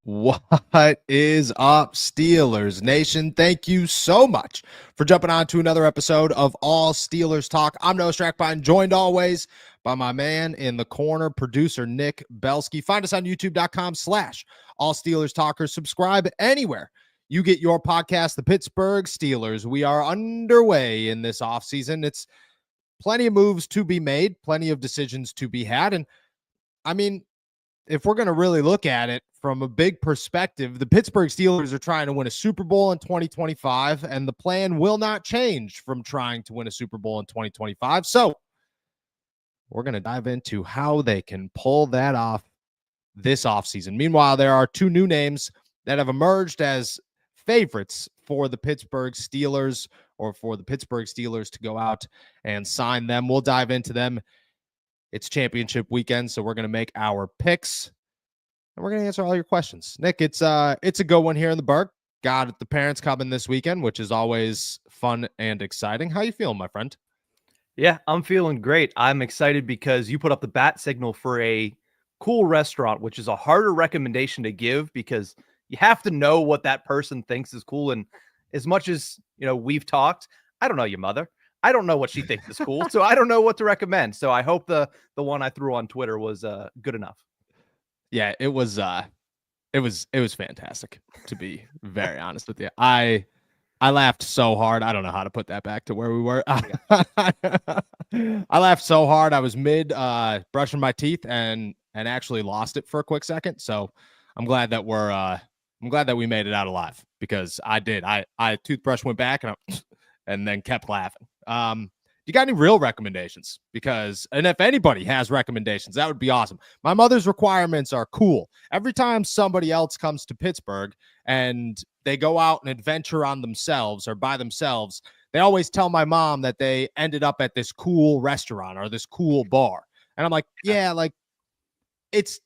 What is up, Steelers Nation? Thank you so much for jumping on to another episode of All Steelers Talk. I'm Noah Strackbine, joined always by my man in the corner, producer Nick Belsky. Find us on youtube.com/All Steelers Talkers. Subscribe anywhere you get your podcast, the Pittsburgh Steelers. We are underway in this offseason. It's plenty of moves to be made, plenty of decisions to be had. And I mean, if we're going to really look at it from a big perspective, the Pittsburgh Steelers are trying to win a Super Bowl in 2025, and the plan will not change from trying to win a Super Bowl in 2025. So we're going to dive into how they can pull that off this offseason. Meanwhile, there are two new names that have emerged as favorites for the Pittsburgh Steelers, or for the Pittsburgh Steelers to go out and sign them. We'll dive into them. It's championship weekend, so we're going to make our picks, and we're going to answer all your questions. Nick, it's a good one here in the Berg. Got the parents coming this weekend, which is always fun and exciting. How you feeling, my friend? Yeah, I'm feeling great. I'm excited because you put up the bat signal for a cool restaurant, which is a harder recommendation to give because you have to know what that person thinks is cool. And as much as, we've talked, I don't know your mother. I don't know what she thinks is cool, so I don't know what to recommend. So I hope the one I threw on Twitter was good enough. Yeah, it was fantastic, to be very honest with you. I laughed so hard. I don't know how to put that back to where we were. I laughed so hard. I was mid brushing my teeth and actually lost it for a quick second. So I'm glad that we made it out alive, because I did. I toothbrush went back and then kept laughing. You got any real recommendations? And if anybody has recommendations, that would be awesome. My mother's requirements are cool. Every time somebody else comes to Pittsburgh and they go out and adventure on themselves or by themselves, they always tell my mom that they ended up at this cool restaurant or this cool bar. And I'm like, yeah, like it's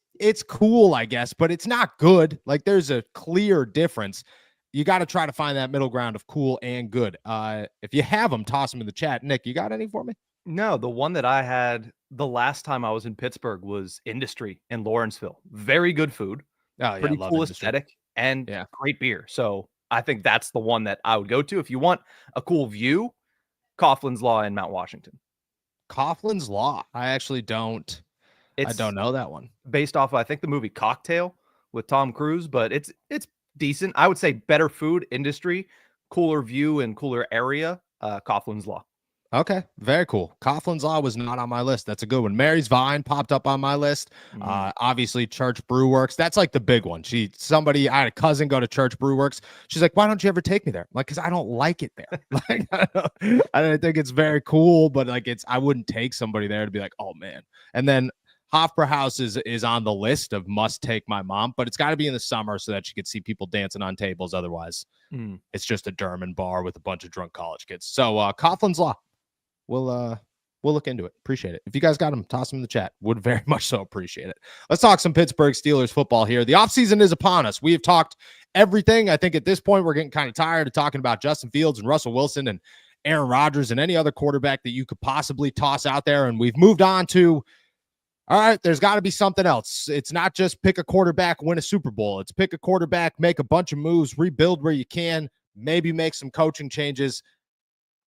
cool, I guess, but it's not good. Like, there's a clear difference. You got to try to find that middle ground of cool and good. If you have them, toss them in the chat. Nick, you got any for me? No, the one that I had the last time I was in Pittsburgh was Industry in Lawrenceville. Very good food, pretty cool aesthetic, and great beer. So I think that's the one that I would go to. If you want a cool view, Coughlin's Law in Mount Washington. Coughlin's Law? I actually don't. I don't know that one. Based off, I think, the movie Cocktail with Tom Cruise, but it's decent. I would say better food, Industry, cooler view and cooler area, Coughlin's Law. Okay, very cool. Coughlin's Law was not on my list. That's a good one. Mary's Vine popped up on my list. Obviously, Church Brew Works. That's like the big one. I had a cousin go to Church Brew Works. She's like, why don't you ever take me there? I'm like, because I don't like it there. Like, I don't think it's very cool, but like I wouldn't take somebody there to be like, oh man. And then Hofbrauhaus is on the list of must take my mom, but it's got to be in the summer so that she could see people dancing on tables. Otherwise, it's just a German bar with a bunch of drunk college kids. So Coughlin's Law, we'll look into it. Appreciate it. If you guys got them, toss them in the chat. Would very much so appreciate it. Let's talk some Pittsburgh Steelers football here. The offseason is upon us. We have talked everything. I think at this point we're getting kind of tired of talking about Justin Fields and Russell Wilson and Aaron Rodgers and any other quarterback that you could possibly toss out there. And we've moved on to, all right, there's got to be something else. It's not just pick a quarterback, win a Super Bowl. It's pick a quarterback, make a bunch of moves, rebuild where you can, maybe make some coaching changes,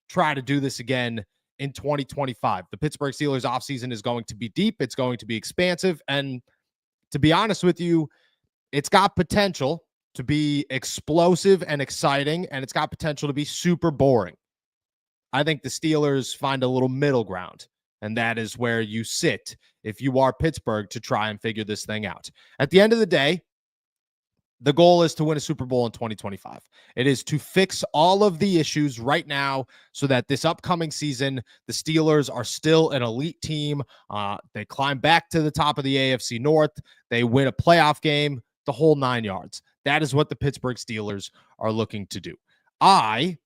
try to do this again in 2025. The Pittsburgh Steelers offseason is going to be deep. It's going to be expansive. And to be honest with you, it's got potential to be explosive and exciting, and it's got potential to be super boring. I think the Steelers find a little middle ground, and that is where you sit if you are Pittsburgh to try and figure this thing out. At the end of the day, the goal is to win a Super Bowl in 2025. It is to fix all of the issues right now so that this upcoming season, the Steelers are still an elite team. They climb back to the top of the AFC North. They win a playoff game, the whole 9 yards. That is what the Pittsburgh Steelers are looking to do. I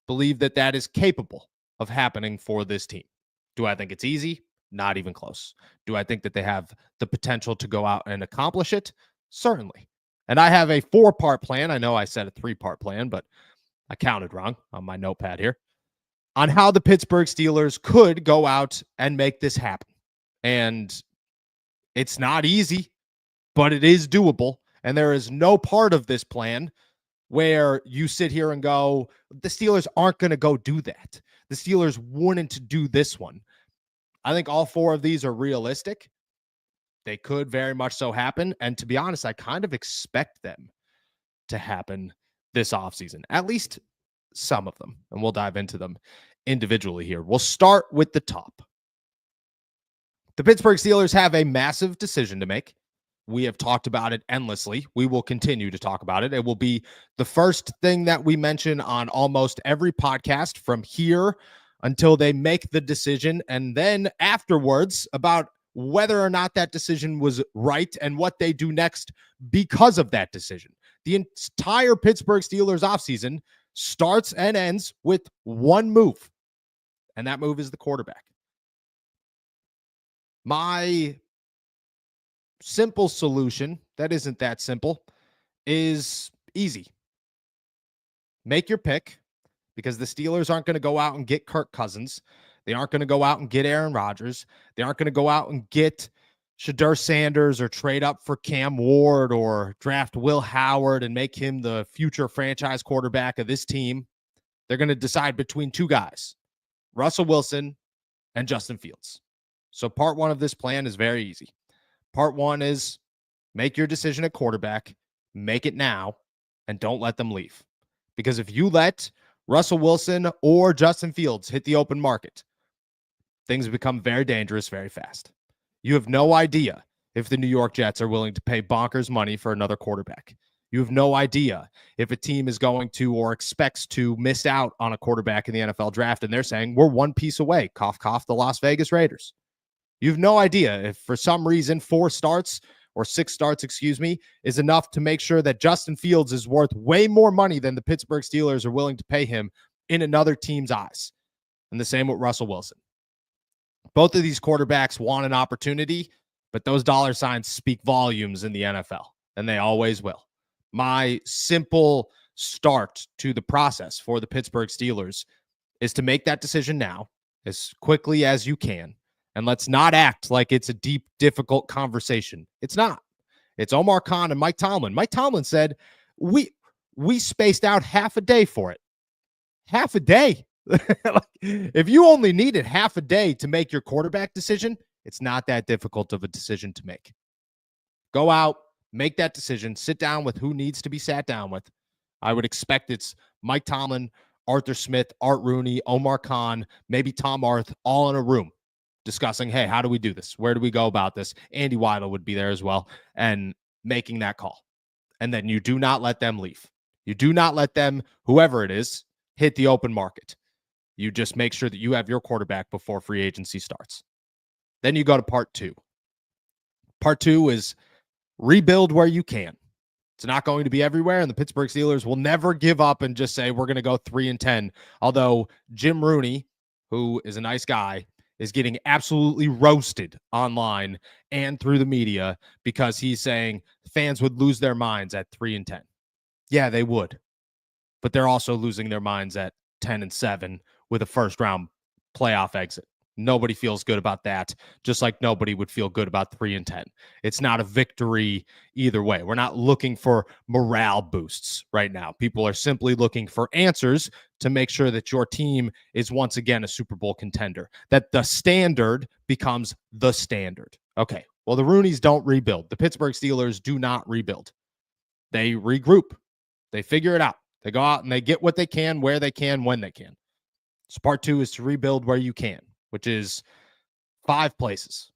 believe that is capable of happening for this team. Do I think it's easy? Not even close. Do I think that they have the potential to go out and accomplish it? Certainly. And I have a 4-part plan. I know I said a 3-part plan, but I counted wrong on my notepad here on how the Pittsburgh Steelers could go out and make this happen. And it's not easy, but it is doable. And there is no part of this plan where you sit here and go, the Steelers aren't going to go do that. The Steelers wouldn't do this one. I think all 4 of these are realistic. They could very much so happen. And to be honest, I kind of expect them to happen this offseason, at least some of them. And we'll dive into them individually here. We'll start with the top. The Pittsburgh Steelers have a massive decision to make. We have talked about it endlessly. We will continue to talk about it. It will be the first thing that we mention on almost every podcast from here until they make the decision. And then afterwards, about whether or not that decision was right and what they do next because of that decision. The entire Pittsburgh Steelers offseason starts and ends with one move, and that move is the quarterback. My simple solution, that isn't that simple, is easy. Make your pick, because the Steelers aren't going to go out and get Kirk Cousins. They aren't going to go out and get Aaron Rodgers. They aren't going to go out and get Shedeur Sanders or trade up for Cam Ward or draft Will Howard and make him the future franchise quarterback of this team. They're going to decide between 2 guys, Russell Wilson and Justin Fields. So part 1 of this plan is very easy. Part 1 is make your decision at quarterback, make it now, and don't let them leave. Because if you let Russell Wilson or Justin Fields hit the open market, things become very dangerous very fast. You have no idea if the New York Jets are willing to pay bonkers money for another quarterback. You have no idea if a team is going to or expects to miss out on a quarterback in the NFL draft, and they're saying, we're 1 piece away, cough, cough, the Las Vegas Raiders. You have no idea if for some reason 4 starts or 6 starts, is enough to make sure that Justin Fields is worth way more money than the Pittsburgh Steelers are willing to pay him in another team's eyes. And the same with Russell Wilson. Both of these quarterbacks want an opportunity, but those dollar signs speak volumes in the NFL, and they always will. My simple start to the process for the Pittsburgh Steelers is to make that decision now as quickly as you can. And let's not act like it's a deep, difficult conversation. It's not. It's Omar Khan and Mike Tomlin. Mike Tomlin said, we spaced out half a day for it. Half a day. If you only needed half a day to make your quarterback decision, it's not that difficult of a decision to make. Go out, make that decision, sit down with who needs to be sat down with. I would expect it's Mike Tomlin, Arthur Smith, Art Rooney, Omar Khan, maybe Tom Arth, all in a room discussing, hey, how do we do this? Where do we go about this? Andy Weidel would be there as well, and making that call. And then you do not let them leave. You do not let them, whoever it is, hit the open market. You just make sure that you have your quarterback before free agency starts. Then you go to part 2. Part 2 is rebuild where you can. It's not going to be everywhere, and the Pittsburgh Steelers will never give up and just say, we're going to go 3-10. Although Jim Rooney, who is a nice guy, is getting absolutely roasted online and through the media because he's saying fans would lose their minds at 3-10. Yeah, they would. But they're also losing their minds at 10-7 with a first-round playoff exit. Nobody feels good about that, just like nobody would feel good about 3-10. It's not a victory either way. We're not looking for morale boosts right now. People are simply looking for answers to make sure that your team is once again a Super Bowl contender, that the standard becomes the standard. Okay, well, the Rooneys don't rebuild. The Pittsburgh Steelers do not rebuild. They regroup. They figure it out. They go out and they get what they can, where they can, when they can. So part 2 is to rebuild where you can, which is 5 places.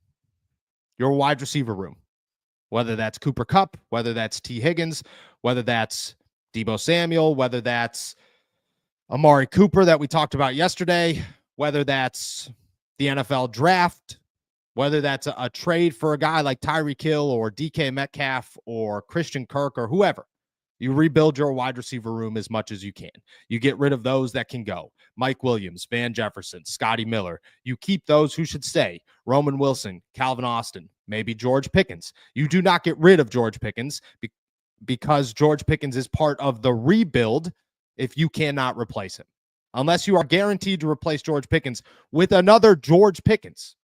Your wide receiver room, whether that's Cooper Kupp, whether that's T. Higgins, whether that's Deebo Samuel, whether that's Amari Cooper that we talked about yesterday, whether that's the NFL draft, whether that's a trade for a guy like Tyreek Hill or DK Metcalf or Christian Kirk or whoever. You rebuild your wide receiver room as much as you can. You get rid of those that can go. Mike Williams, Van Jefferson, Scotty Miller. You keep those who should stay. Roman Wilson, Calvin Austin, maybe George Pickens. You do not get rid of George Pickens because George Pickens is part of the rebuild if you cannot replace him. Unless you are guaranteed to replace George Pickens with another George Pickens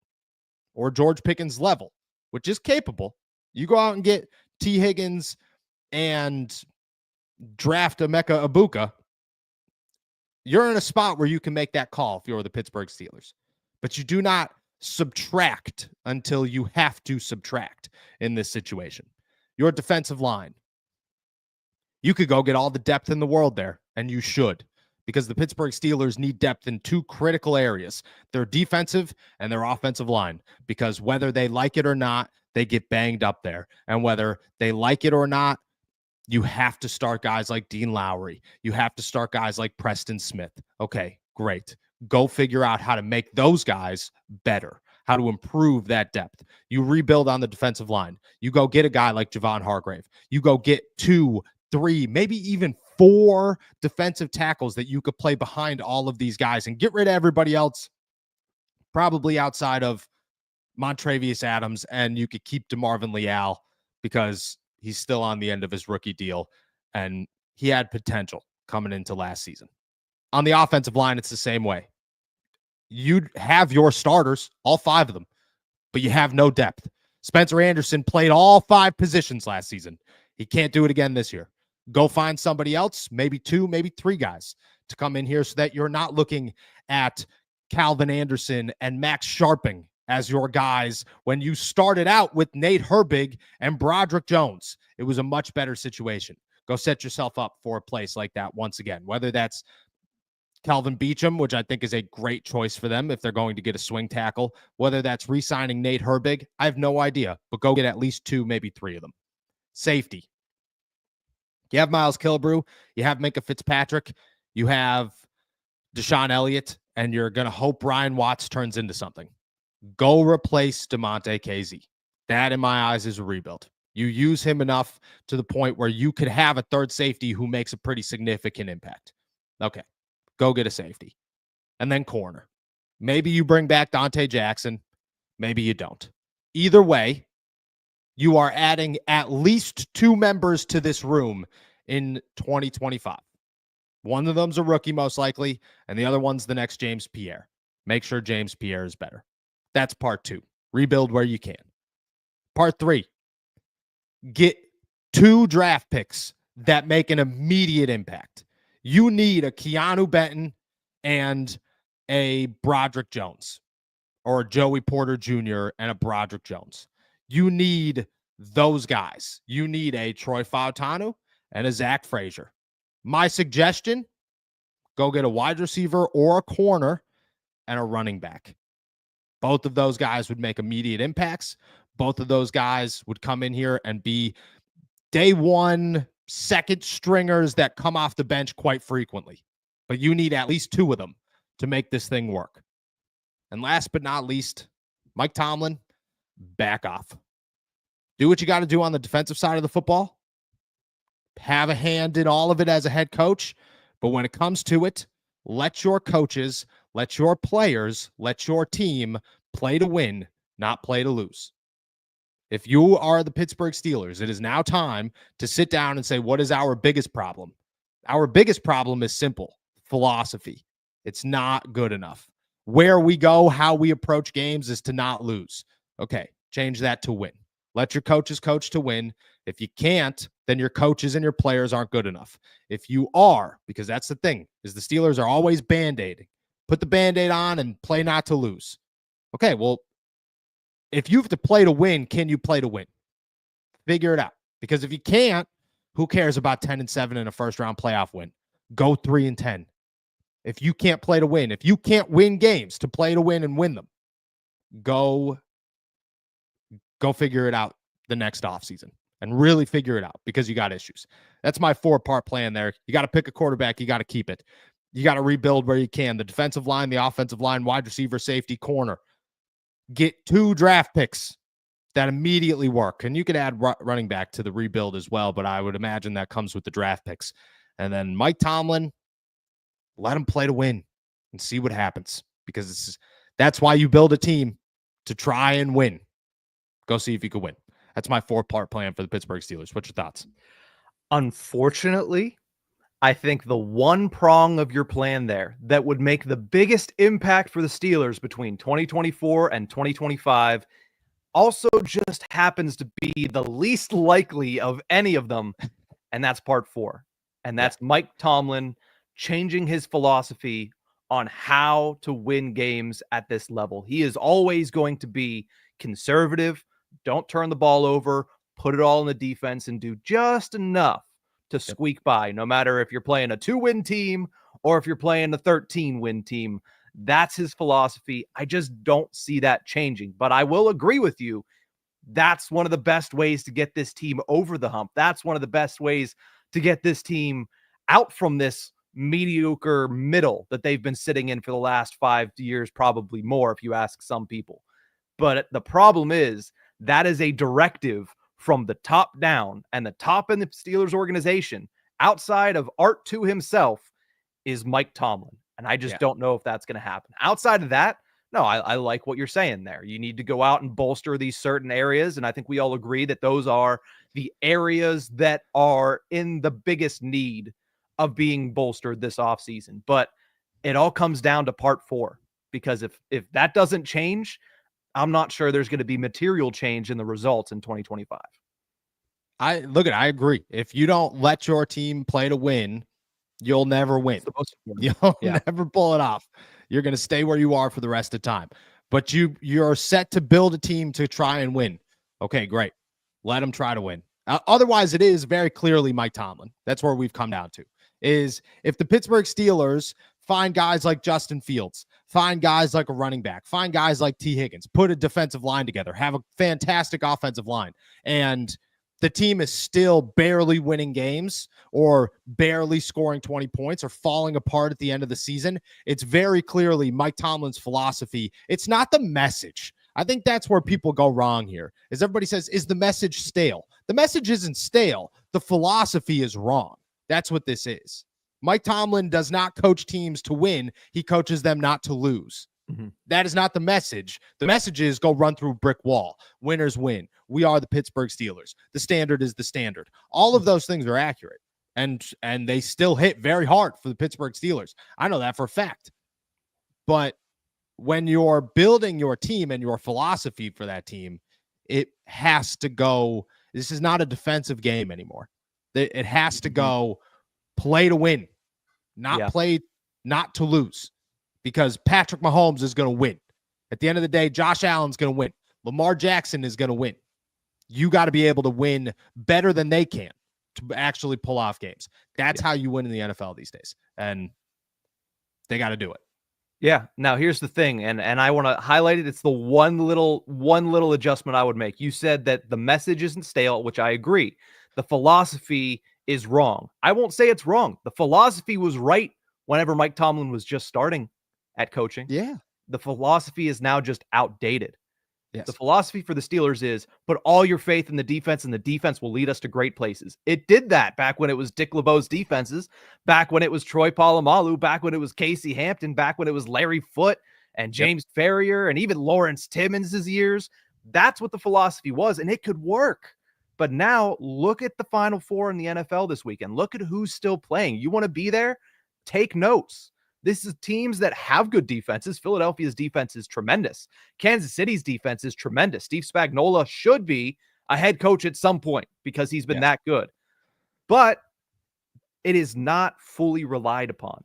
or George Pickens level, which is capable. You go out and get T. Higgins, and draft Emeka Egbuka, you're in a spot where you can make that call if you're the Pittsburgh Steelers. But you do not subtract until you have to subtract in this situation. Your defensive line, you could go get all the depth in the world there, and you should, because the Pittsburgh Steelers need depth in two critical areas, their defensive and their offensive line, because whether they like it or not, they get banged up there. And whether they like it or not, you have to start guys like Dean Lowry. You have to start guys like Preston Smith. Okay, great. Go figure out how to make those guys better, how to improve that depth. You rebuild on the defensive line. You go get a guy like Javon Hargrave. You go get 2, 3, maybe even 4 defensive tackles that you could play behind all of these guys and get rid of everybody else, probably outside of Montravius Adams, and you could keep DeMarvin Leal because he's still on the end of his rookie deal, and he had potential coming into last season. On the offensive line, it's the same way. You have your starters, all 5 of them, but you have no depth. Spencer Anderson played all 5 positions last season. He can't do it again this year. Go find somebody else, maybe 2, maybe 3 guys to come in here so that you're not looking at Calvin Anderson and Max Sharping as your guys when you started out with Nate Herbig and Broderick Jones. It was a much better situation. Go set yourself up for a place like that once again, whether that's Kelvin Beachum, which I think is a great choice for them if they're going to get a swing tackle, whether that's re-signing Nate Herbig, I have no idea, but go get at least 2, maybe 3 of them. Safety. You have Miles Killebrew, you have Minkah Fitzpatrick, you have Deshaun Elliott, and you're going to hope Ryan Watts turns into something. Go replace DeMonte Casey. That, in my eyes, is a rebuild. You use him enough to the point where you could have a third safety who makes a pretty significant impact. Okay, go get a safety. And then corner. Maybe you bring back Dante Jackson. Maybe you don't. Either way, you are adding at least 2 members to this room in 2025. One of them's a rookie, most likely, and the other one's the next James Pierre. Make sure James Pierre is better. That's part 2. Rebuild where you can. Part 3. Get 2 draft picks that make an immediate impact. You need a Keanu Benton and a Broderick Jones, or a Joey Porter Jr. and a Broderick Jones. You need those guys. You need a Troy Fautanu and a Zach Frazier. My suggestion, go get a wide receiver or a corner and a running back. Both of those guys would make immediate impacts. Both of those guys would come in here and be day 1, second stringers that come off the bench quite frequently. But you need at least 2 of them to make this thing work. And last but not least, Mike Tomlin, back off. Do what you got to do on the defensive side of the football. Have a hand in all of it as a head coach. But when it comes to it, let your coaches, let your players, let your team play to win, not play to lose. If you are the Pittsburgh Steelers, it is now time to sit down and say, what is our biggest problem? Our biggest problem is simple: philosophy. It's not good enough. Where we go, how we approach games is to not lose. Okay, change that to win. Let your coaches coach to win. If you can't, then your coaches and your players aren't good enough. If you are, because that's the thing, is the Steelers are always Band-Aiding. Put the Band-Aid on and play not to lose. Okay, well, if you have to play to win, can you play to win? Figure it out. Because if you can't, who cares about 10-7 in a first-round playoff win? Go 3-10. If you can't play to win, if you can't win games to play to win and win them, go figure it out the next offseason and really figure it out, because you got issues. That's my 4-part plan there. You got to pick a quarterback. You got to keep it. You got to rebuild where you can. The defensive line, the offensive line, wide receiver, safety, corner. Get 2 draft picks that immediately work. And you could add running back to the rebuild as well, but I would imagine that comes with the draft picks. And then Mike Tomlin, let him play to win and see what happens, because that's why you build a team, to try and win. Go see if you can win. That's my 4-part plan for the Pittsburgh Steelers. What's your thoughts? Unfortunately, I think the one prong of your plan there that would make the biggest impact for the Steelers between 2024 and 2025 also just happens to be the least likely of any of them, and that's part 4. And that's Mike Tomlin changing his philosophy on how to win games at this level. He is always going to be conservative. Don't turn the ball over, put it all in the defense, and do just enough to squeak by, no matter if you're playing a 2-win team or if you're playing a 13-win team. That's his philosophy. I just don't see that changing. But I will agree with you. That's one of the best ways to get this team over the hump. That's one of the best ways to get this team out from this mediocre middle that they've been sitting in for the last 5 years, probably more if you ask some people. But the problem is that is a directive from the top down, and the top in the Steelers organization, outside of Art 2 himself, is Mike Tomlin. And I just don't know if that's going to happen. Outside of that, no, I like what you're saying there. You need to go out and bolster these certain areas. And I think we all agree that those are the areas that are in the biggest need of being bolstered this offseason. But it all comes down to part 4, because if that doesn't change, I'm not sure there's going to be material change in the results in 2025. I agree. If you don't let your team play to win, you'll never win. You'll never pull it off. You're going to stay where you are for the rest of the time. But you're set to build a team to try and win. Okay, great. Let them try to win. Otherwise, it is very clearly Mike Tomlin. That's where we've come down to. Is if the Pittsburgh Steelers find guys like Justin Fields, find guys like a running back, find guys like T. Higgins, put a defensive line together, have a fantastic offensive line, and the team is still barely winning games or barely scoring 20 points or falling apart at the end of the season, it's very clearly Mike Tomlin's philosophy. It's not the message. I think that's where people go wrong here, is everybody says, is the message stale? The message isn't stale. The philosophy is wrong. That's what this is. Mike Tomlin does not coach teams to win. He coaches them not to lose. That is not the message. The message is go run through a brick wall. Winners win. We are the Pittsburgh Steelers. The standard is the standard. All of those things are accurate. And they still hit very hard for the Pittsburgh Steelers. I know that for a fact. But when you're building your team and your philosophy for that team, it has to go. This is not a defensive game anymore. It has to go play to win, not play not to lose. Because Patrick Mahomes is going to win. At the end of the day, Josh Allen's going to win. Lamar Jackson is going to win. You got to be able to win better than they can to actually pull off games. That's how you win in the NFL these days. And they got to do it. Yeah. Now here's the thing, and I want to highlight it. It's the one little adjustment I would make. You said that the message isn't stale, which I agree. The philosophy is wrong. I won't say it's wrong. The philosophy was right whenever Mike Tomlin was just starting at coaching. Yeah. The philosophy is now just outdated. Yes. The philosophy for the Steelers is put all your faith in the defense, and the defense will lead us to great places. It did that back when it was Dick LeBeau's defenses, back when it was Troy Polamalu, back when it was Casey Hampton, back when it was Larry Foote and James Ferrier and even Lawrence Timmons' years. That's what the philosophy was, and it could work. But now look at the Final Four in the NFL this weekend. Look at who's still playing. You want to be there? Take notes. This is teams that have good defenses. Philadelphia's defense is tremendous. Kansas City's defense is tremendous. Steve Spagnuolo should be a head coach at some point because he's been that good. But it is not fully relied upon.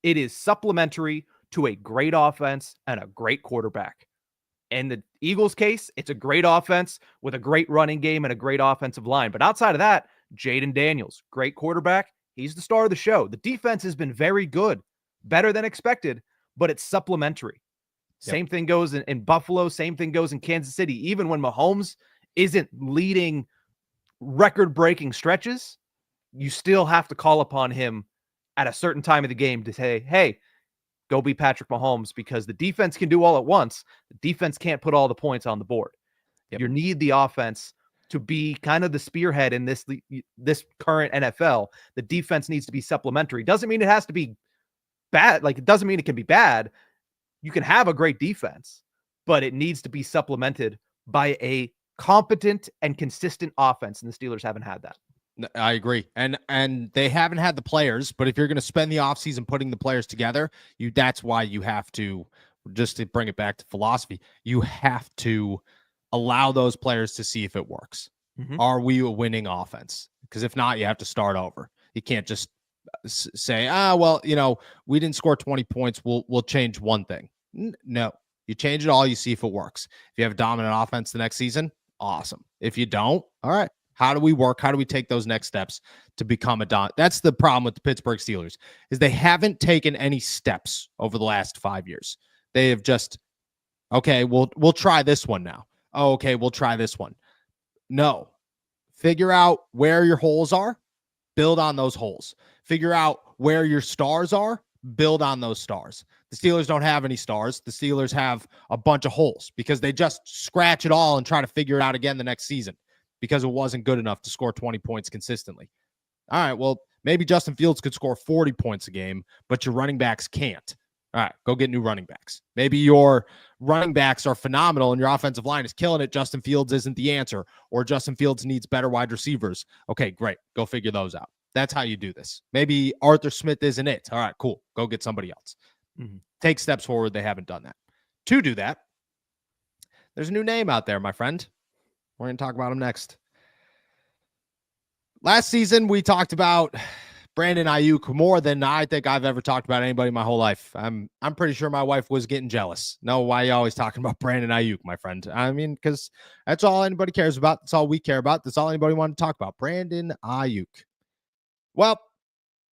It is supplementary to a great offense and a great quarterback. In the Eagles' case, it's a great offense with a great running game and a great offensive line. But outside of that, Jaden Daniels, great quarterback. He's the star of the show. The defense has been very good. Better than expected, but it's supplementary. Same thing goes in Buffalo. Same thing goes in Kansas City. Even when Mahomes isn't leading record-breaking stretches, you still have to call upon him at a certain time of the game to say, hey, go be Patrick Mahomes, because the defense can do all at once. The defense can't put all the points on the board. You need the offense to be kind of the spearhead in this current NFL. The defense needs to be supplementary. Doesn't mean it has to be bad. Like, it doesn't mean it can be bad. You can have a great defense, but it needs to be supplemented by a competent and consistent offense, and the Steelers haven't had that. I agree. And they haven't had the players, but if you're going to spend the offseason putting the players together, that's why you have to, just to bring it back to philosophy, you have to allow those players to see if it works. Are we a winning offense? Because if not, you have to start over. You can't just say, well, we didn't score 20 points. We'll change one thing. No, you change it all. You see if it works. If you have a dominant offense the next season, awesome. If you don't, all right. How do we work? How do we take those next steps to become a dominant? That's the problem with the Pittsburgh Steelers is they haven't taken any steps over the last 5 years. They have just, okay, we'll try this one now. Oh, okay, we'll try this one. No. Figure out where your holes are, build on those holes. Figure out where your stars are, build on those stars. The Steelers don't have any stars. The Steelers have a bunch of holes because they just scratch it all and try to figure it out again the next season because it wasn't good enough to score 20 points consistently. All right, well, maybe Justin Fields could score 40 points a game, but your running backs can't. All right, go get new running backs. Maybe your running backs are phenomenal and your offensive line is killing it. Justin Fields isn't the answer, or Justin Fields needs better wide receivers. Okay, great. Go figure those out. That's how you do this. Maybe Arthur Smith isn't it. All right, cool. Go get somebody else. Take steps forward. They haven't done that. To do that, there's a new name out there, my friend. We're going to talk about him next. Last season, we talked about Brandon Ayuk more than I think I've ever talked about anybody my whole life. I'm pretty sure my wife was getting jealous. No, why are you always talking about Brandon Ayuk, my friend? I mean, because that's all anybody cares about. That's all we care about. That's all anybody wanted to talk about. Brandon Ayuk. Well,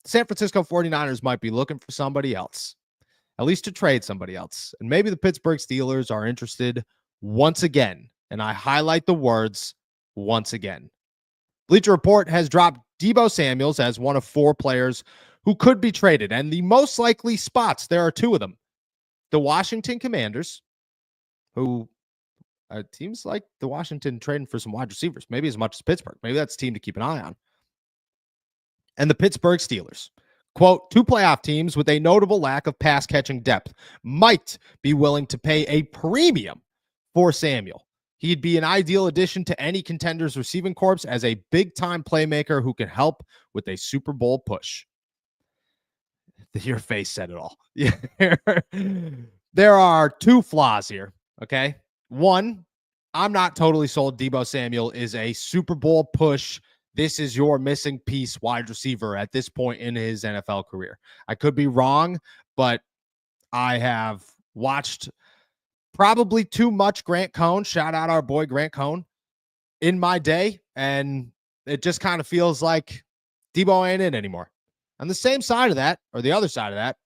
San Francisco 49ers might be looking for somebody else, at least to trade somebody else. And maybe the Pittsburgh Steelers are interested once again. And I highlight the words once again. Bleacher Report has dropped Deebo Samuel as one of 4 players who could be traded. And the most likely spots, there are 2 of them. The Washington Commanders, who teams like the Washington trading for some wide receivers, maybe as much as Pittsburgh. Maybe that's a team to keep an eye on. And the Pittsburgh Steelers. Quote, 2 playoff teams with a notable lack of pass catching depth might be willing to pay a premium for Samuel. He'd be an ideal addition to any contender's receiving corps as a big-time playmaker who can help with a Super Bowl push. Your face said it all. There are 2 flaws here, okay? 1, I'm not totally sold Deebo Samuel is a Super Bowl push. This is your missing piece wide receiver at this point in his NFL career. I could be wrong, but I have watched probably too much Grant Cohn. Shout out our boy Grant Cohn in my day. And it just kind of feels like Deebo ain't in anymore. On the same side of that, or the other side of that,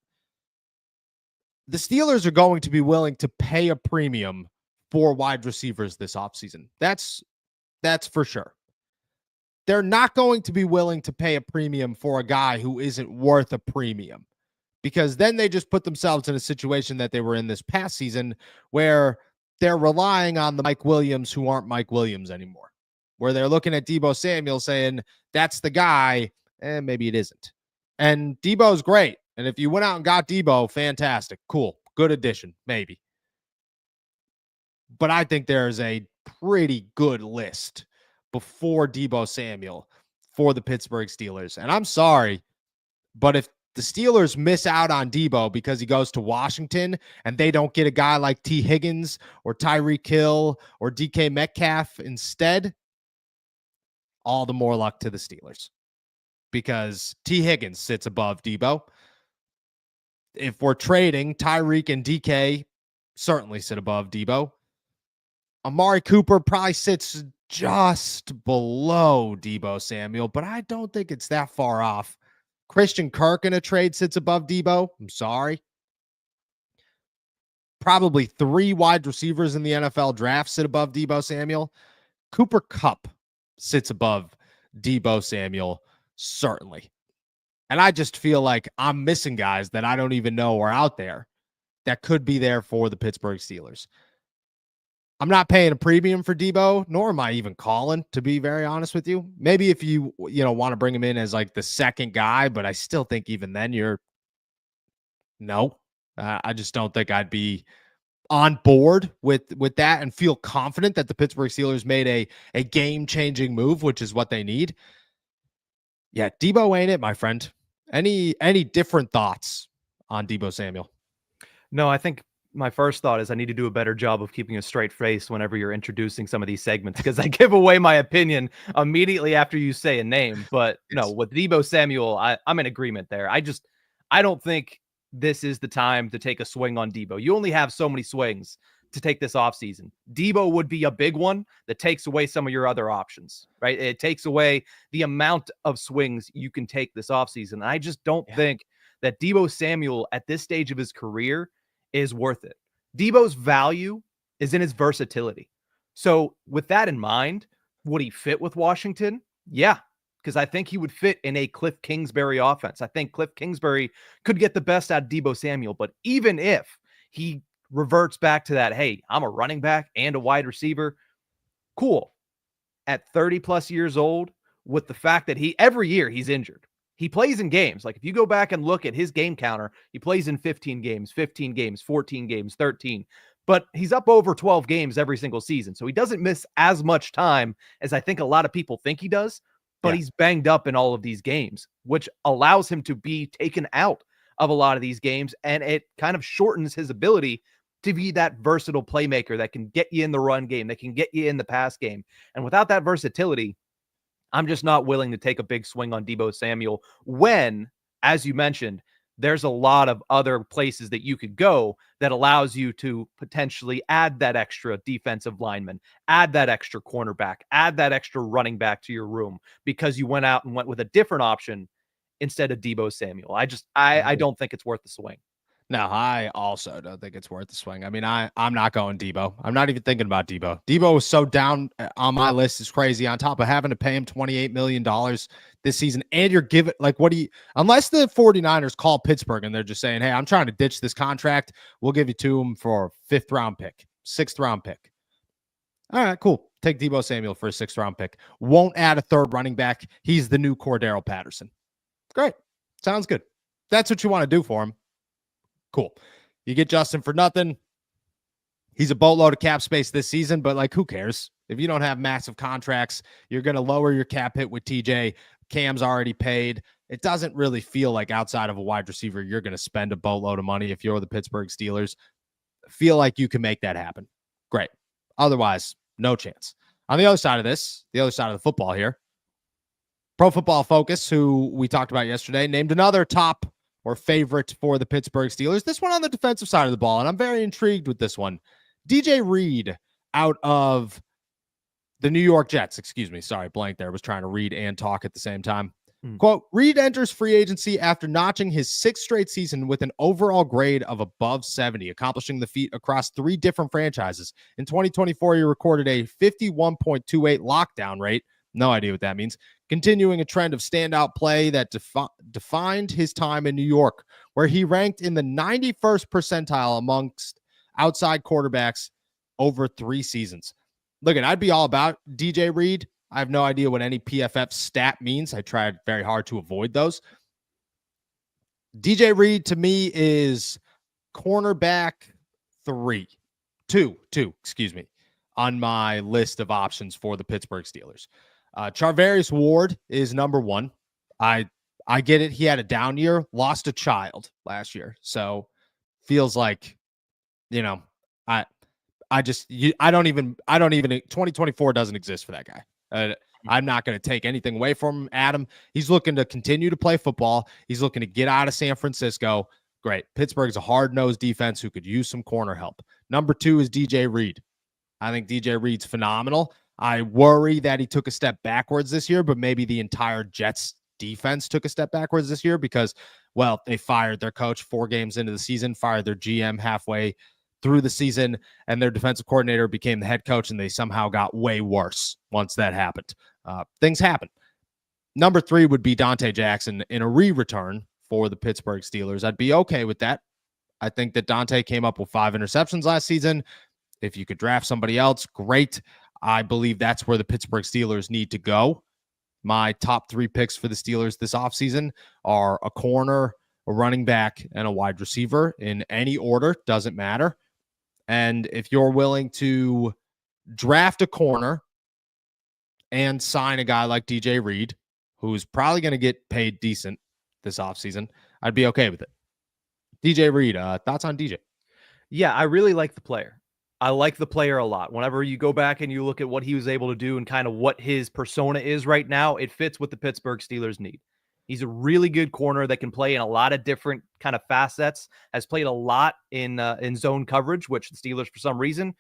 the Steelers are going to be willing to pay a premium for wide receivers this offseason. That's for sure. They're not going to be willing to pay a premium for a guy who isn't worth a premium, because then they just put themselves in a situation that they were in this past season where they're relying on the Mike Williams who aren't Mike Williams anymore, where they're looking at Deebo Samuel saying, that's the guy, and maybe it isn't. And Deebo's great. And if you went out and got Deebo, fantastic, cool, good addition, maybe. But I think there's a pretty good list before Deebo Samuel for the Pittsburgh Steelers. And I'm sorry, but if the Steelers miss out on Deebo because he goes to Washington and they don't get a guy like T. Higgins or Tyreek Hill or DK Metcalf instead, all the more luck to the Steelers, because T. Higgins sits above Deebo. If we're trading, Tyreek and DK certainly sit above Deebo. Amari Cooper probably sits just below Deebo Samuel, but I don't think it's that far off. Christian Kirk in a trade sits above Deebo. I'm sorry. Probably 3 wide receivers in the NFL draft sit above Deebo Samuel. Cooper Kupp sits above Deebo Samuel, certainly. And I just feel like I'm missing guys that I don't even know are out there that could be there for the Pittsburgh Steelers. I'm not paying a premium for Deebo, nor am I even calling, to be very honest with you. Maybe if you want to bring him in as like the second guy, but I still think even then I just don't think I'd be on board with that and feel confident that the Pittsburgh Steelers made a game-changing move, which is what they need. Yeah, Deebo ain't it, my friend. Any different thoughts on Deebo Samuel? No, I think my first thought is I need to do a better job of keeping a straight face whenever you're introducing some of these segments, because I give away my opinion immediately after you say a name. But no, Yes. with Deebo Samuel, I'm in agreement there. I don't think this is the time to take a swing on Deebo. You only have so many swings to take this offseason. Deebo would be a big one that takes away some of your other options, right? It takes away the amount of swings you can take this offseason. And I just don't think that Deebo Samuel at this stage of his career is worth it. Deebo's value is in his versatility. So with that in mind, would he fit with Washington? Yeah, because I think he would fit in a Cliff Kingsbury offense. I think Cliff Kingsbury could get the best out of Deebo Samuel, but even if he reverts back to that, hey, I'm a running back and a wide receiver, cool. At 30 plus years old, with the fact that every year he's injured. He plays in games. Like if you go back and look at his game counter, he plays in 15 games, 14 games, 13. But he's up over 12 games every single season. So he doesn't miss as much time as I think a lot of people think he does. But he's banged up in all of these games, which allows him to be taken out of a lot of these games. And it kind of shortens his ability to be that versatile playmaker that can get you in the run game, that can get you in the pass game. And without that versatility, I'm just not willing to take a big swing on Deebo Samuel when, as you mentioned, there's a lot of other places that you could go that allows you to potentially add that extra defensive lineman, add that extra cornerback, add that extra running back to your room because you went out and went with a different option instead of Deebo Samuel. I don't think it's worth the swing. No, I also don't think it's worth the swing. I mean, I'm not going Deebo. I'm not even thinking about Deebo. Deebo was so down on my list. Is crazy on top of having to pay him $28 million this season. And you're giving, like, unless the 49ers call Pittsburgh and they're just saying, hey, I'm trying to ditch this contract. We'll give you to him for a 5th round pick, 6th round pick. All right, cool. Take Deebo Samuel for a 6th round pick. Won't add a 3rd running back. He's the new Cordero Patterson. Great. Sounds good. That's what you want to do for him. Cool. You get Justin for nothing. He's a boatload of cap space this season, but like, who cares? If you don't have massive contracts, you're going to lower your cap hit with TJ. Cam's already paid. It doesn't really feel like outside of a wide receiver, you're going to spend a boatload of money if you're the Pittsburgh Steelers. Feel like you can make that happen. Great. Otherwise, no chance. On the other side of this, the other side of the football here, Pro Football Focus, who we talked about yesterday, named another top or favorite for the Pittsburgh Steelers. This one on the defensive side of the ball, and I'm very intrigued with this one. DJ Reed out of the New York Jets. Excuse me. Sorry, blank there. I was trying to read and talk at the same time. Quote, Reed enters free agency after notching his 6th straight season with an overall grade of above 70, accomplishing the feat across 3 different franchises. In 2024, he recorded a 51.28 lockdown rate. No idea what that means. Continuing a trend of standout play that defined his time in New York, where he ranked in the 91st percentile amongst outside quarterbacks over 3 seasons. Look, I'd be all about DJ Reed. I have no idea what any PFF stat means. I tried very hard to avoid those. DJ Reed to me is cornerback 2, excuse me, on my list of options for the Pittsburgh Steelers. Charvarius Ward is number 1. I get it. He had a down year, lost a child last year. So feels like, I don't even 2024 doesn't exist for that guy. I'm not going to take anything away from Adam. He's looking to continue to play football. He's looking to get out of San Francisco. Great. Pittsburgh's a hard-nosed defense who could use some corner help. Number 2 is DJ Reed. I think DJ Reed's phenomenal. I worry that he took a step backwards this year, but maybe the entire Jets defense took a step backwards this year because, well, they fired their coach 4 games into the season, fired their GM halfway through the season, and their defensive coordinator became the head coach, and they somehow got way worse once that happened. Things happen. Number 3 would be Dante Jackson in a re-return for the Pittsburgh Steelers. I'd be okay with that. I think that Dante came up with 5 interceptions last season. If you could draft somebody else, great. I believe that's where the Pittsburgh Steelers need to go. My top 3 picks for the Steelers this offseason are a corner, a running back, and a wide receiver in any order. Doesn't matter. And if you're willing to draft a corner and sign a guy like DJ Reed, who's probably going to get paid decent this offseason, I'd be okay with it. DJ Reed, thoughts on DJ? Yeah, I really like the player. I like the player a lot. Whenever you go back and you look at what he was able to do and kind of what his persona is right now, it fits what the Pittsburgh Steelers need. He's a really good corner that can play in a lot of different kind of facets, has played a lot in zone coverage, which the Steelers, for some reason,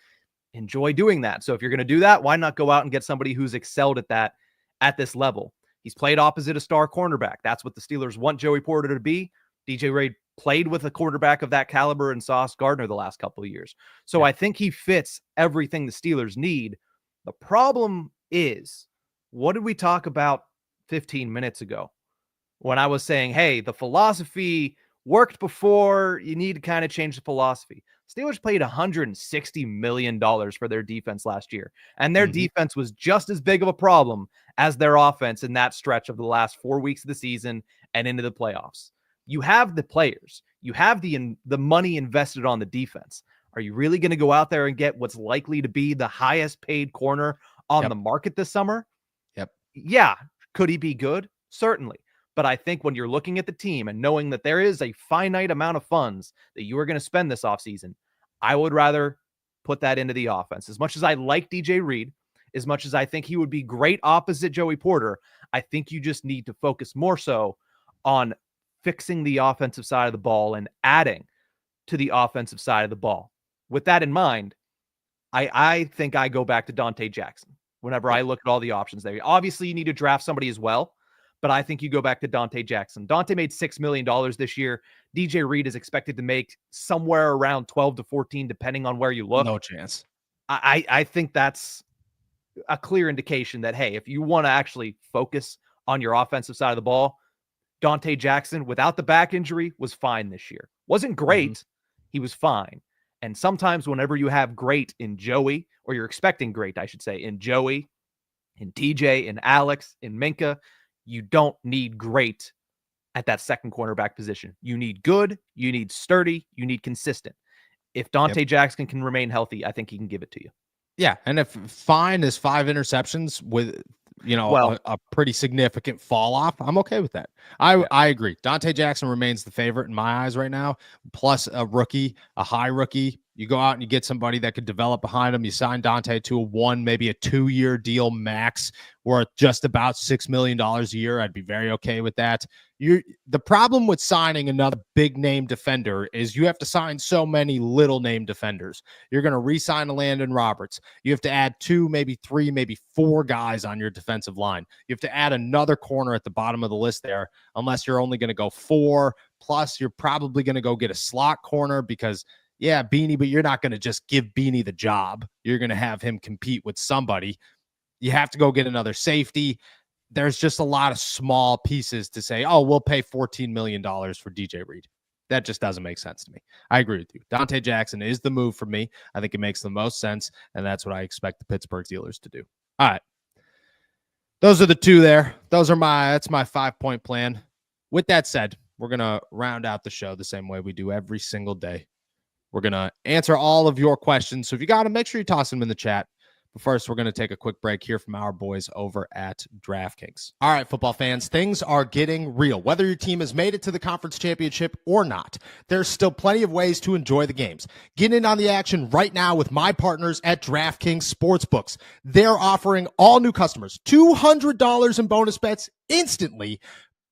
enjoy doing that. So if you're going to do that, why not go out and get somebody who's excelled at that at this level? He's played opposite a star cornerback. That's what the Steelers want Joey Porter to be. DJ Reed played with a quarterback of that caliber in Sauce Gardner the last couple of years. So Yeah. I think he fits everything the Steelers need. The problem is, what did we talk about 15 minutes ago when I was saying, hey, the philosophy worked before, you need to kind of change the philosophy? Steelers paid $160 million for their defense last year, and their defense was just as big of a problem as their offense in that stretch of the last 4 weeks of the season and into the playoffs. You have the players, you have the money invested on the defense. Are you really going to go out there and get what's likely to be the highest paid corner on the market this summer? Yep. Yeah. Could he be good? Certainly. But I think when you're looking at the team and knowing that there is a finite amount of funds that you are going to spend this offseason, I would rather put that into the offense. As much as I like DJ Reed, as much as I think he would be great opposite Joey Porter, I think you just need to focus more so on fixing the offensive side of the ball and adding to the offensive side of the ball. With that in mind, I think I go back to Dante Jackson whenever I look at all the options there. Obviously, you need to draft somebody as well, but I think you go back to Dante Jackson. Dante made $6 million this year. DJ Reed is expected to make somewhere around 12 to 14, depending on where you look. No chance. I think that's a clear indication that, hey, if you want to actually focus on your offensive side of the ball, Dante Jackson, without the back injury, was fine this year. Wasn't great. He was fine. And sometimes whenever you have great in Joey, or you're expecting great, I should say, in Joey, in TJ, in Alex, in Minka, you don't need great at that second cornerback position. You need good, you need sturdy, you need consistent. If Dante Jackson can remain healthy, I think he can give it to you. Yeah, and if fine is 5 interceptions with a pretty significant fall off, I'm okay with that. I agree. Dante Jackson remains the favorite in my eyes right now. Plus a rookie, a high rookie. You go out and you get somebody that could develop behind him. You sign Dante to a 1, maybe a 2-year deal max worth just about $6 million a year. I'd be very okay with that. The problem with signing another big name defender is you have to sign so many little name defenders. You're going to re-sign a Landon Roberts. You have to add 2, maybe 3, maybe 4 guys on your defensive line. You have to add another corner at the bottom of the list there, unless you're only going to go 4. Plus, you're probably going to go get a slot corner because, yeah, Beanie, but you're not going to just give Beanie the job. You're going to have him compete with somebody. You have to go get another safety. There's just a lot of small pieces to say, oh, we'll pay $14 million for DJ Reed. That just doesn't make sense to me. I agree with you. Dante Jackson is the move for me. I think it makes the most sense, and that's what I expect the Pittsburgh Steelers to do. All right. Those are the 2 there. That's my 5-point plan. With that said, we're going to round out the show the same way we do every single day. We're going to answer all of your questions. So if you got them, make sure you toss them in the chat. But first, we're going to take a quick break here from our boys over at DraftKings. All right, football fans, things are getting real. Whether your team has made it to the conference championship or not, there's still plenty of ways to enjoy the games. Get in on the action right now with my partners at DraftKings Sportsbooks. They're offering all new customers $200 in bonus bets instantly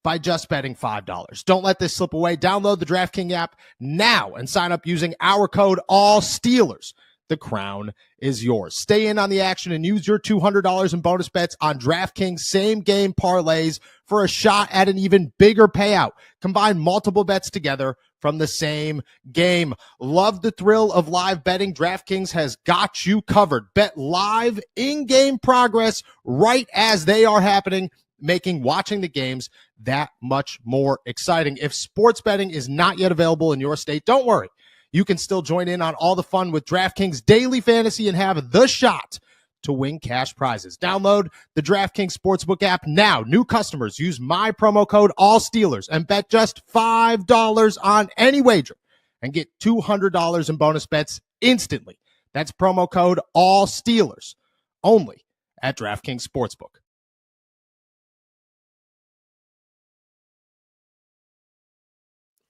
by just betting $5. Don't let this slip away. Download the DraftKings app now and sign up using our code ALLSTEELERS. The crown is yours. Stay in on the action and use your $200 in bonus bets on DraftKings same-game parlays for a shot at an even bigger payout. Combine multiple bets together from the same game. Love the thrill of live betting? DraftKings has got you covered. Bet live in-game progress right as they are happening, making watching the games that much more exciting. If sports betting is not yet available in your state, don't worry. You can still join in on all the fun with DraftKings Daily Fantasy and have the shot to win cash prizes. Download the DraftKings Sportsbook app now. New customers use my promo code ALLSTEELERS and bet just $5 on any wager and get $200 in bonus bets instantly. That's promo code ALLSTEELERS only at DraftKings Sportsbook.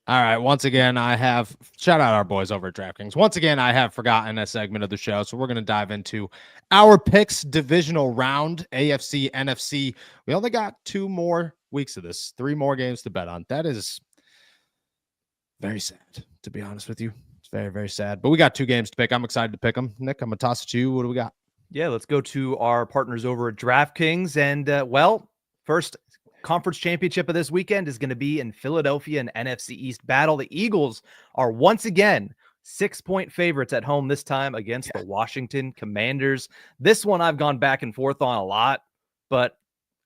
All right. Once again, I have shout out our boys over at DraftKings. Once again, I have forgotten a segment of the show. So we're going to dive into our picks divisional round, AFC, NFC. We only got 2 more weeks of this, 3 more games to bet on. That is very sad, to be honest with you. It's very, very sad. But we got 2 games to pick. I'm excited to pick them. Nick, I'm going to toss it to you. What do we got? Yeah, let's go to our partners over at DraftKings. And, first conference championship of this weekend is going to be in Philadelphia and NFC East battle. The Eagles are once again 6-point favorites at home, this time against the Washington Commanders. This one I've gone back and forth on a lot, but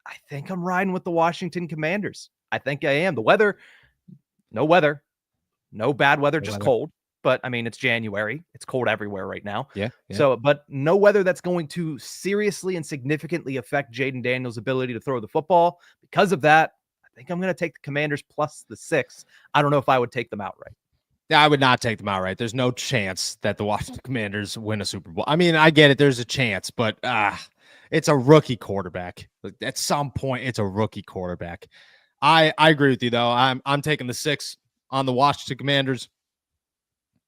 I think I'm riding with the Washington Commanders. I think I am. The weather, no bad weather, just cold. But I mean, it's January. It's cold everywhere right now. Yeah. So, but no weather that's going to seriously and significantly affect Jaden Daniels' ability to throw the football. Because of that, I think I'm going to take the Commanders plus the 6. I don't know if I would take them outright. Yeah, I would not take them outright. There's no chance that the Washington Commanders win a Super Bowl. I mean, I get it. There's a chance, but it's a rookie quarterback. At some point, it's a rookie quarterback. I agree with you, though. I'm taking the 6 on the Washington Commanders.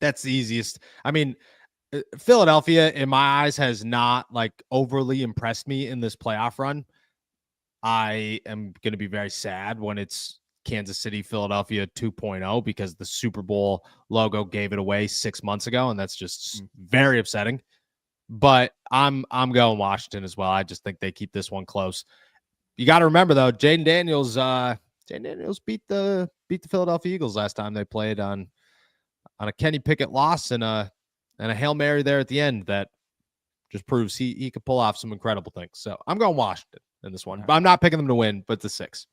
That's the easiest. I mean, Philadelphia, in my eyes, has not like overly impressed me in this playoff run. I am going to be very sad when it's Kansas City, Philadelphia 2.0 because the Super Bowl logo gave it away 6 months ago, and that's just very upsetting. But I'm going Washington as well. I just think they keep this one close. You got to remember though, Jaden Daniels beat the Philadelphia Eagles last time they played on a Kenny Pickett loss and a Hail Mary there at the end that just proves he could pull off some incredible things. So I'm going Washington in this one. But I'm not picking them to win, but the 6.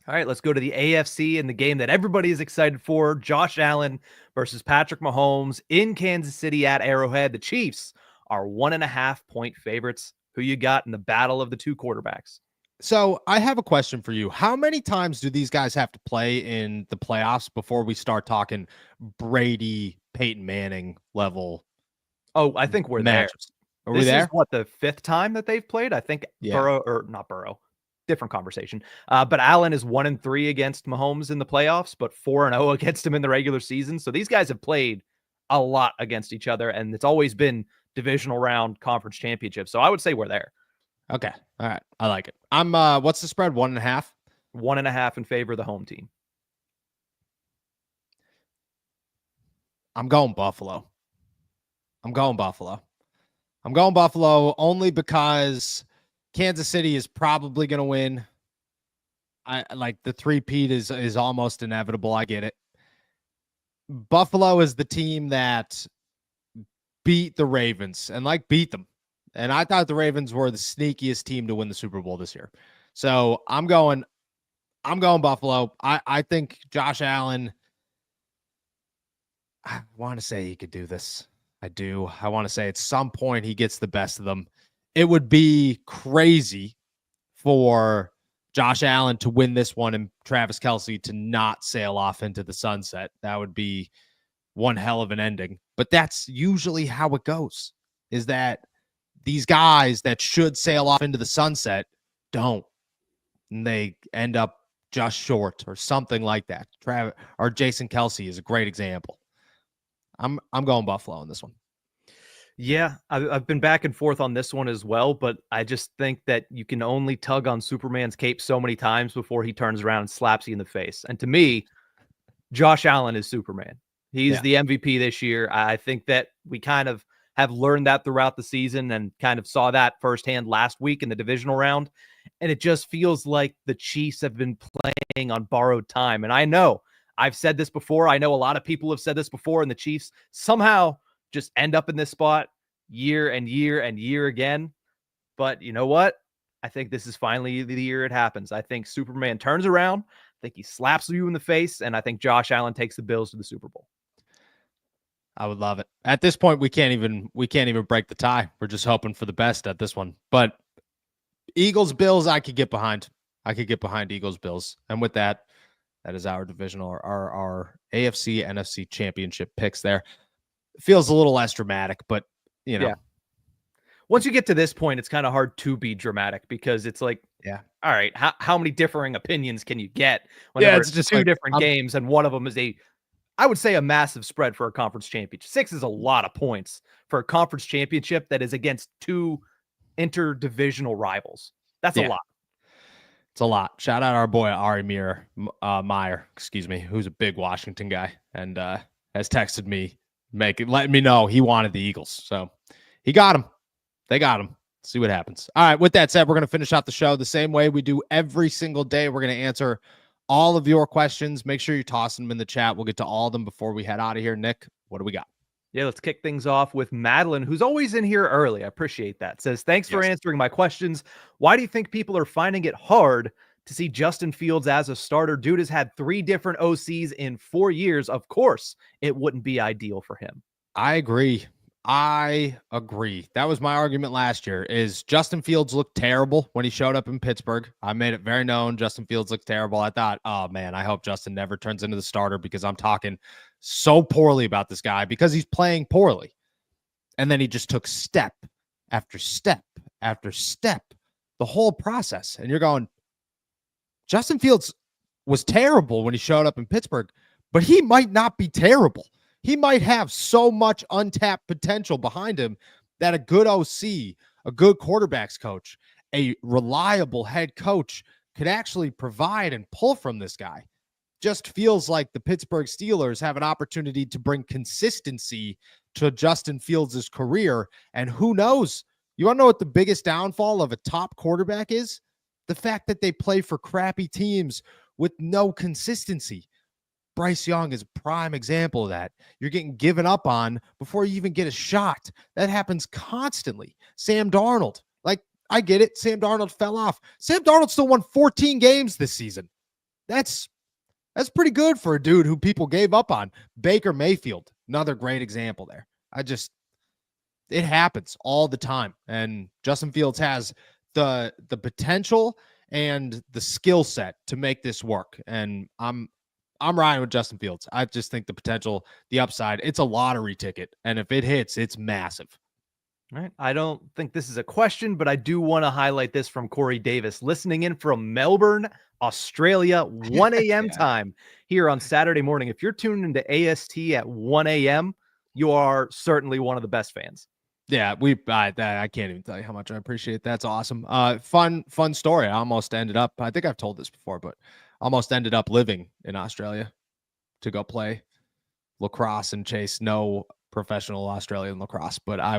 All right, let's go to the AFC and the game that everybody is excited for. Josh Allen versus Patrick Mahomes in Kansas City at Arrowhead. The Chiefs are 1.5-point favorites. Who you got in the battle of the 2 quarterbacks? So I have a question for you. How many times do these guys have to play in the playoffs before we start talking Brady, Peyton Manning level? Oh, I think we're there. Are we there? This is what, the 5th time that they've played? I think not Burrow. Different conversation. But Allen is 1-3 against Mahomes in the playoffs, but 4-0 against him in the regular season. So these guys have played a lot against each other, and it's always been divisional round conference championship. So I would say we're there. Okay. All right. I like it. I'm what's the spread? 1.5? 1.5 in favor of the home team. I'm going Buffalo. I'm going Buffalo only because Kansas City is probably going to win. I like the 3-peat is almost inevitable. I get it. Buffalo is the team that beat the Ravens and beat them. And I thought the Ravens were the sneakiest team to win the Super Bowl this year. So I'm going Buffalo. I think Josh Allen, I want to say he could do this. I do. I want to say at some point he gets the best of them. It would be crazy for Josh Allen to win this one and Travis Kelce to not sail off into the sunset. That would be one hell of an ending. But that's usually how it goes, is that these guys that should sail off into the sunset don't. And they end up just short or something like that. Or Jason Kelce is a great example. I'm going Buffalo on this one. Yeah, I've been back and forth on this one as well, but I just think that you can only tug on Superman's cape so many times before he turns around and slaps you in the face. And to me, Josh Allen is Superman. He's the MVP this year. I think that we kind of have learned that throughout the season and kind of saw that firsthand last week in the divisional round. And it just feels like the Chiefs have been playing on borrowed time. And I know I've said this before. I know a lot of people have said this before, and the Chiefs somehow just end up in this spot year and year and year again. But you know what? I think this is finally the year it happens. I think Superman turns around. I think he slaps you in the face, and I think Josh Allen takes the Bills to the Super Bowl. I would love it. At this point, we can't even break the tie. We're just hoping for the best at this one. But Eagles Bills, I could get behind. Eagles Bills. And with that, that is our divisional, our AFC NFC championship picks there. Feels a little less dramatic, but you know. Yeah. Once you get to this point, it's kind of hard to be dramatic because it's like, all right, how many differing opinions can you get whenever it's just two different games and one of them is a I would say a massive spread for a conference championship. 6 is a lot of points for a conference championship that is against 2 interdivisional rivals. That's a lot. It's a lot. Shout out our boy Ari Meyer, who's a big Washington guy and has texted me, letting me know he wanted the Eagles. So he got him. They got him. See what happens. All right. With that said, we're going to finish out the show the same way we do every single day. We're going to answer all of your questions. Make sure you're tossing them in the chat. We'll get to all of them before we head out of here. Nick, what do we got? Yeah, let's kick things off with Madeline, who's always in here early. I appreciate that. Says, thanks for answering my questions. Why do you think people are finding it hard to see Justin Fields as a starter? Dude has had 3 different OCs in 4 years. Of course, it wouldn't be ideal for him. I agree. That was my argument last year, is Justin Fields looked terrible when he showed up in Pittsburgh. I made it very known Justin Fields looked terrible. I thought, oh man, I hope Justin never turns into the starter, because I'm talking so poorly about this guy because he's playing poorly. And then he just took step after step after step the whole process. And you're going, Justin Fields was terrible when he showed up in Pittsburgh, but he might not be terrible. He might have so much untapped potential behind him that a good OC, a good quarterbacks coach, a reliable head coach could actually provide and pull from this guy. Just feels like the Pittsburgh Steelers have an opportunity to bring consistency to Justin Fields' career. And who knows? You want to know what the biggest downfall of a top quarterback is? The fact that they play for crappy teams with no consistency. Bryce Young is a prime example of that. You're getting given up on before you even get a shot. That happens constantly. Sam Darnold, I get it. Sam Darnold fell off. Sam Darnold still won 14 games this season. That's pretty good for a dude who people gave up on. Baker Mayfield, another great example there. It happens all the time. And Justin Fields has the potential and the skill set to make this work. And I'm riding with Justin Fields. I just think the potential, the upside, it's a lottery ticket. And if it hits, it's massive. All right. I don't think this is a question, but I do want to highlight this from Corey Davis, listening in from Melbourne, Australia, 1 a.m. time here on Saturday morning. If you're tuning into AST at 1 a.m., you are certainly one of the best fans. Yeah, I can't even tell you how much I appreciate. That's awesome. Fun story. I almost ended up, I think I've told this before, but almost ended up living in Australia to go play lacrosse and chase no professional Australian lacrosse. But I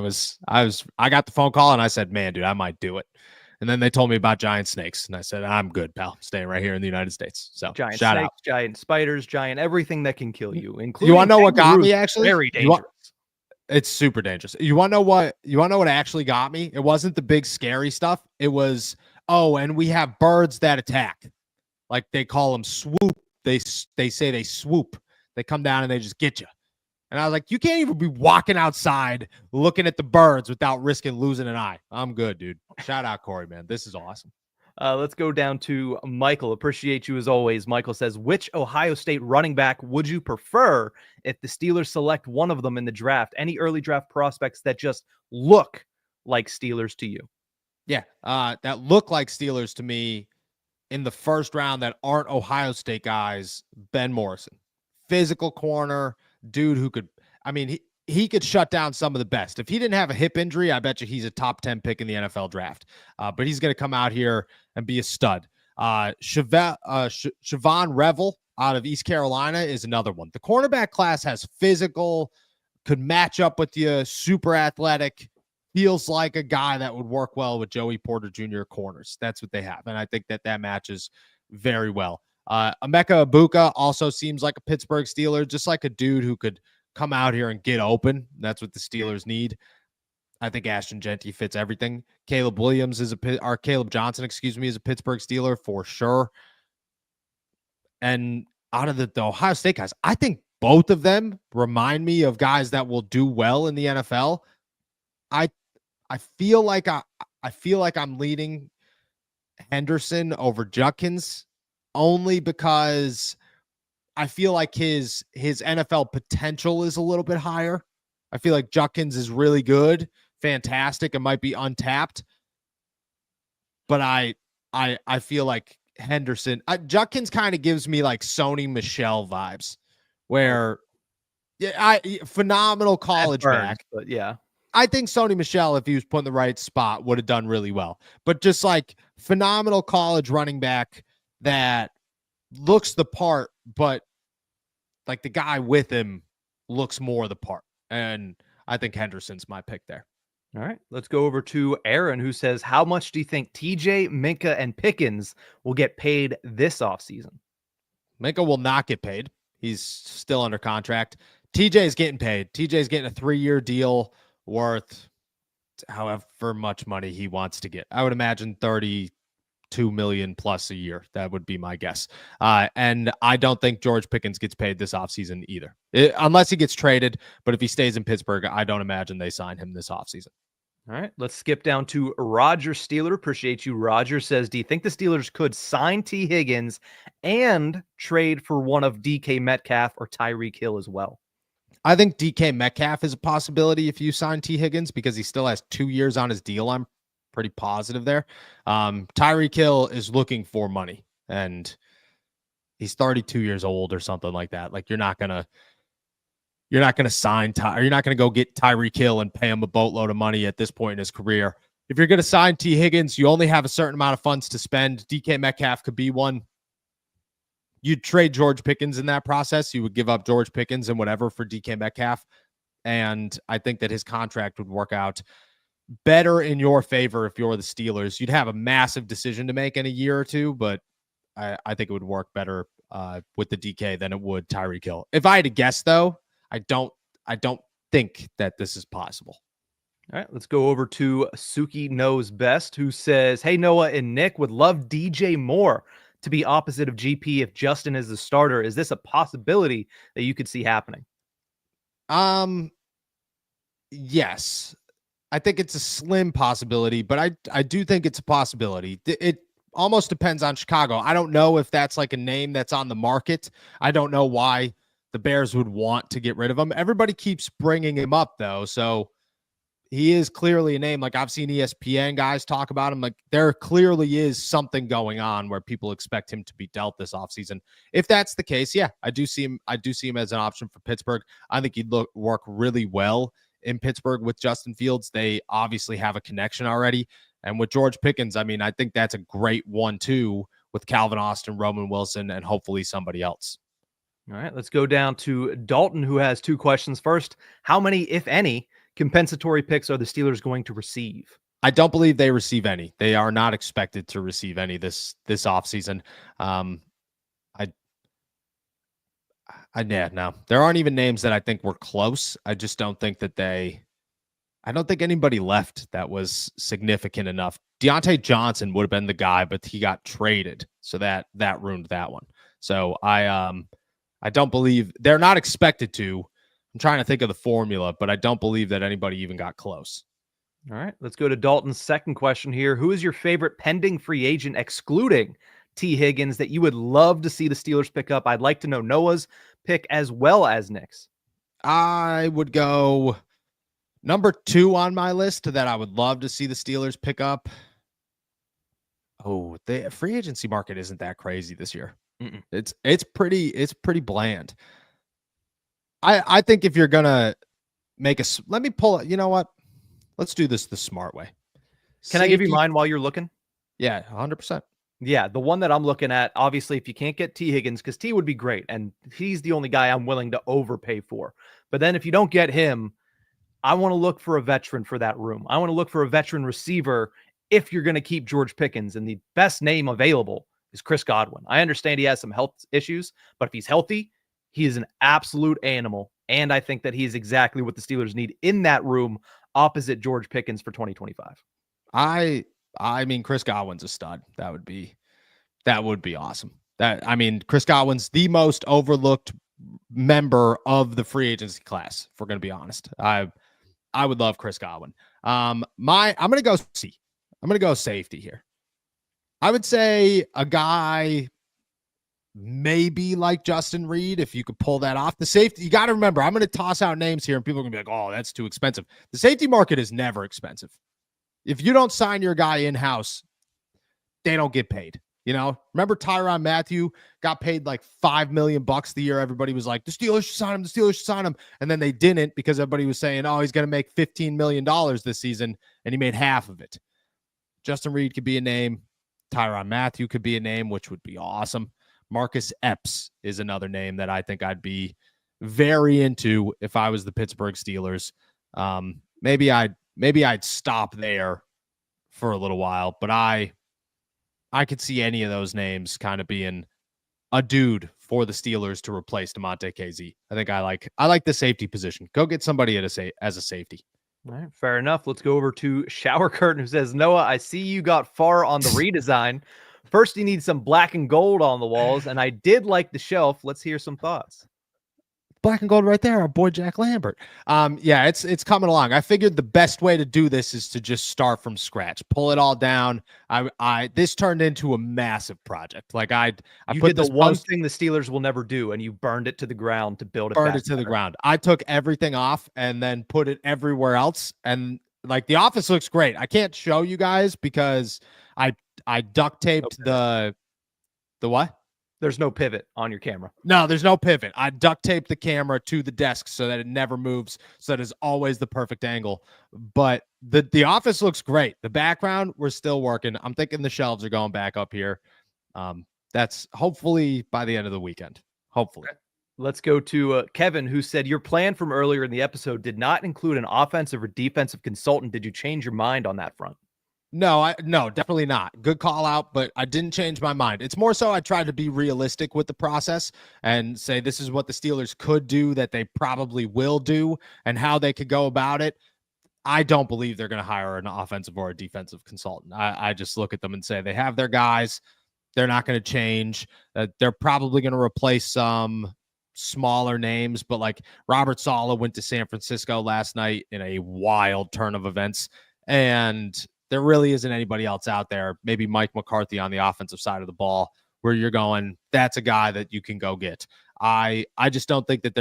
got the phone call and I said, man, dude, I might do it. And then they told me about giant snakes. And I said, I'm good, pal. Staying right here in the United States. So giant shout snakes, out. Giant spiders, giant everything that can kill you, including you want to know what got me actually? Very dangerous. It's super dangerous. You want to know what actually got me? It wasn't the big scary stuff. It was, and we have birds that attack. Like they call them swoop. They say they swoop. They come down and they just get you. And I was like, you can't even be walking outside looking at the birds without risking losing an eye. I'm good, dude. Shout out Corey, man. This is awesome. Let's go down to Michael. Appreciate you as always. Michael says, which Ohio State running back would you prefer if the Steelers select one of them in the draft? Any early draft prospects that just look like Steelers to you? Yeah, that look like Steelers to me in the first round that aren't Ohio State guys. Ben Morrison, physical corner, dude who could, he could shut down some of the best. If he didn't have a hip injury, I bet you he's a top 10 pick in the NFL draft. But he's going to come out here and be a stud. Siobhan Revel out of East Carolina is another one. The cornerback class has physical, could match up with you, super athletic, feels like a guy that would work well with Joey Porter Jr. corners. That's what they have. And I think that matches very well. Emeka Egbuka also seems like a Pittsburgh Steeler, just like a dude who could come out here and get open. That's what the Steelers need. I think Ashton Genty fits everything. Caleb Johnson, is a Pittsburgh Steeler for sure. And out of the Ohio State guys, I think both of them remind me of guys that will do well in the NFL. I feel like I'm leading Henderson over Judkins only because I feel like his NFL potential is a little bit higher. I feel like Judkins is really good, fantastic, and might be untapped. But I feel like Henderson, Judkins kind of gives me like Sony Michel vibes, where phenomenal college back. But yeah. I think Sony Michel, if he was put in the right spot, would have done really well. But just like phenomenal college running back that looks the part, but like the guy with him looks more the part. And I think Henderson's my pick there. All right, let's go over to Aaron, who says, how much do you think TJ, Minka, and Pickens will get paid this offseason? Minka will not get paid. He's still under contract. TJ is getting paid. TJ is getting a 3-year deal worth however much money he wants to get. I would imagine 32 million plus a year. That would be my guess. And I don't think George Pickens gets paid this offseason either, unless he gets traded. But if he stays in Pittsburgh, I don't imagine they sign him this offseason. All right, let's skip down to Roger Steeler. Appreciate you. Roger says, do you think the Steelers could sign T. Higgins and trade for one of DK Metcalf or Tyreek Hill as well? I think DK Metcalf is a possibility if you sign T. Higgins because he still has 2 years on his deal. I'm pretty positive there. Tyreek Hill is looking for money, and he's 32 years old or something like that. Like you're not gonna sign you're not gonna go get Tyreek Hill and pay him a boatload of money at this point in his career. If you're gonna sign T. Higgins, you only have a certain amount of funds to spend. DK Metcalf could be one. You'd trade George Pickens in that process. You would give up George Pickens and whatever for DK Metcalf. And I think that his contract would work out better in your favor if you're the Steelers. You'd have a massive decision to make in a year or two, but I think it would work better with the DK than it would Tyreek Hill. If I had to guess, though, I don't think that this is possible. All right, let's go over to Suki Knows Best, who says, hey, Noah and Nick, would love DJ Moore to be opposite of GP if Justin is the starter. Is this a possibility that you could see happening? Yes. I think it's a slim possibility, but I do think it's a possibility. It almost depends on Chicago. I don't know if that's like a name that's on the market. I don't know why the Bears would want to get rid of him. Everybody keeps bringing him up, though, so he is clearly a name. Like I've seen ESPN guys talk about him. Like there clearly is something going on where people expect him to be dealt this offseason. If that's the case, yeah, I do see him as an option for Pittsburgh. I think he'd work really well in Pittsburgh with Justin Fields. They obviously have a connection already. And with George Pickens, I mean, I think that's a great 1-2 with Calvin Austin, Roman Wilson, and hopefully somebody else. All right, let's go down to Dalton, who has 2 questions. First, how many, if any, compensatory picks are the Steelers going to receive? I don't believe they receive any. They are not expected to receive any this offseason. No. There aren't even names that I think were close. I just don't think that I don't think anybody left that was significant enough. Deontay Johnson would have been the guy, but he got traded. So that ruined that one. So I don't believe they're not expected to. I'm trying to think of the formula, but I don't believe that anybody even got close. All right, let's go to Dalton's second question here. Who is your favorite pending free agent, excluding T. Higgins, that you would love to see the Steelers pick up? I'd like to know Noah's pick as well as Nick's. I would go number 2 on my list that I would love to see the Steelers pick up. Oh, the free agency market isn't that crazy this year. It's pretty bland. I think if you're gonna let me pull it. You know what? Let's do this the smart way. Can I give you mine while you're looking? Yeah, 100%. Yeah, the one that I'm looking at, obviously, if you can't get T. Higgins, because T would be great, and he's the only guy I'm willing to overpay for. But then if you don't get him, I want to look for a veteran for that room. I want to look for a veteran receiver if you're going to keep George Pickens, and the best name available is Chris Godwin. I understand he has some health issues, but if he's healthy, he is an absolute animal, and I think that he's exactly what the Steelers need in that room opposite George Pickens for 2025. I mean, Chris Godwin's a stud. That would be awesome. Chris Godwin's the most overlooked member of the free agency class, if we're going to be honest. I would love Chris Godwin. I'm going to go C. I'm going to go safety here. I would say a guy maybe like Justin Reed, if you could pull that off. The safety, you got to remember, I'm going to toss out names here and people are going to be like, oh, that's too expensive. The safety market is never expensive. If you don't sign your guy in-house, they don't get paid. Remember Tyrann Mathieu got paid like $5 million the year. Everybody was like, the Steelers should sign him. The Steelers should sign him. And then they didn't because everybody was saying, oh, he's going to make $15 million this season. And he made half of it. Justin Reed could be a name. Tyrann Mathieu could be a name, which would be awesome. Marcus Epps is another name that I think I'd be very into if I was the Pittsburgh Steelers. Maybe I'd stop there for a little while, but I could see any of those names kind of being a dude for the Steelers to replace DeMonte KZ. I think I like the safety position. Go get somebody as a safety. All right, fair enough. Let's go over to Shower Curtain, who says, Noah, I see you got far on the redesign. First, you need some black and gold on the walls, and I did like the shelf. Let's hear some thoughts. Black and gold right there, our boy Jack Lambert. Yeah, it's coming along. I figured the best way to do this is to just start from scratch, pull it all down. This turned into a massive project. Like I did the one thing the Steelers will never do, and you burned it to the ground to build it. Burned it to the ground. I took everything off and then put it everywhere else, and like the office looks great. I can't show you guys because I duct taped the what? There's no pivot on your camera. No, there's no pivot. I duct taped the camera to the desk so that it never moves, so that it's always the perfect angle. But the office looks great. The background, we're still working. I'm thinking the shelves are going back up here. That's hopefully by the end of the weekend. Hopefully. Okay. Let's go to Kevin, who said, your plan from earlier in the episode did not include an offensive or defensive consultant. Did you change your mind on that front? No, definitely not. Good call out, but I didn't change my mind. It's more so I tried to be realistic with the process and say this is what the Steelers could do, that they probably will do, and how they could go about it. I don't believe they're going to hire an offensive or a defensive consultant. I just look at them and say they have their guys. They're not going to change. They're probably going to replace some smaller names, but like Robert Saleh went to San Francisco last night in a wild turn of events, and there really isn't anybody else out there. Maybe Mike McCarthy on the offensive side of the ball where you're going, that's a guy that you can go get. I just don't think that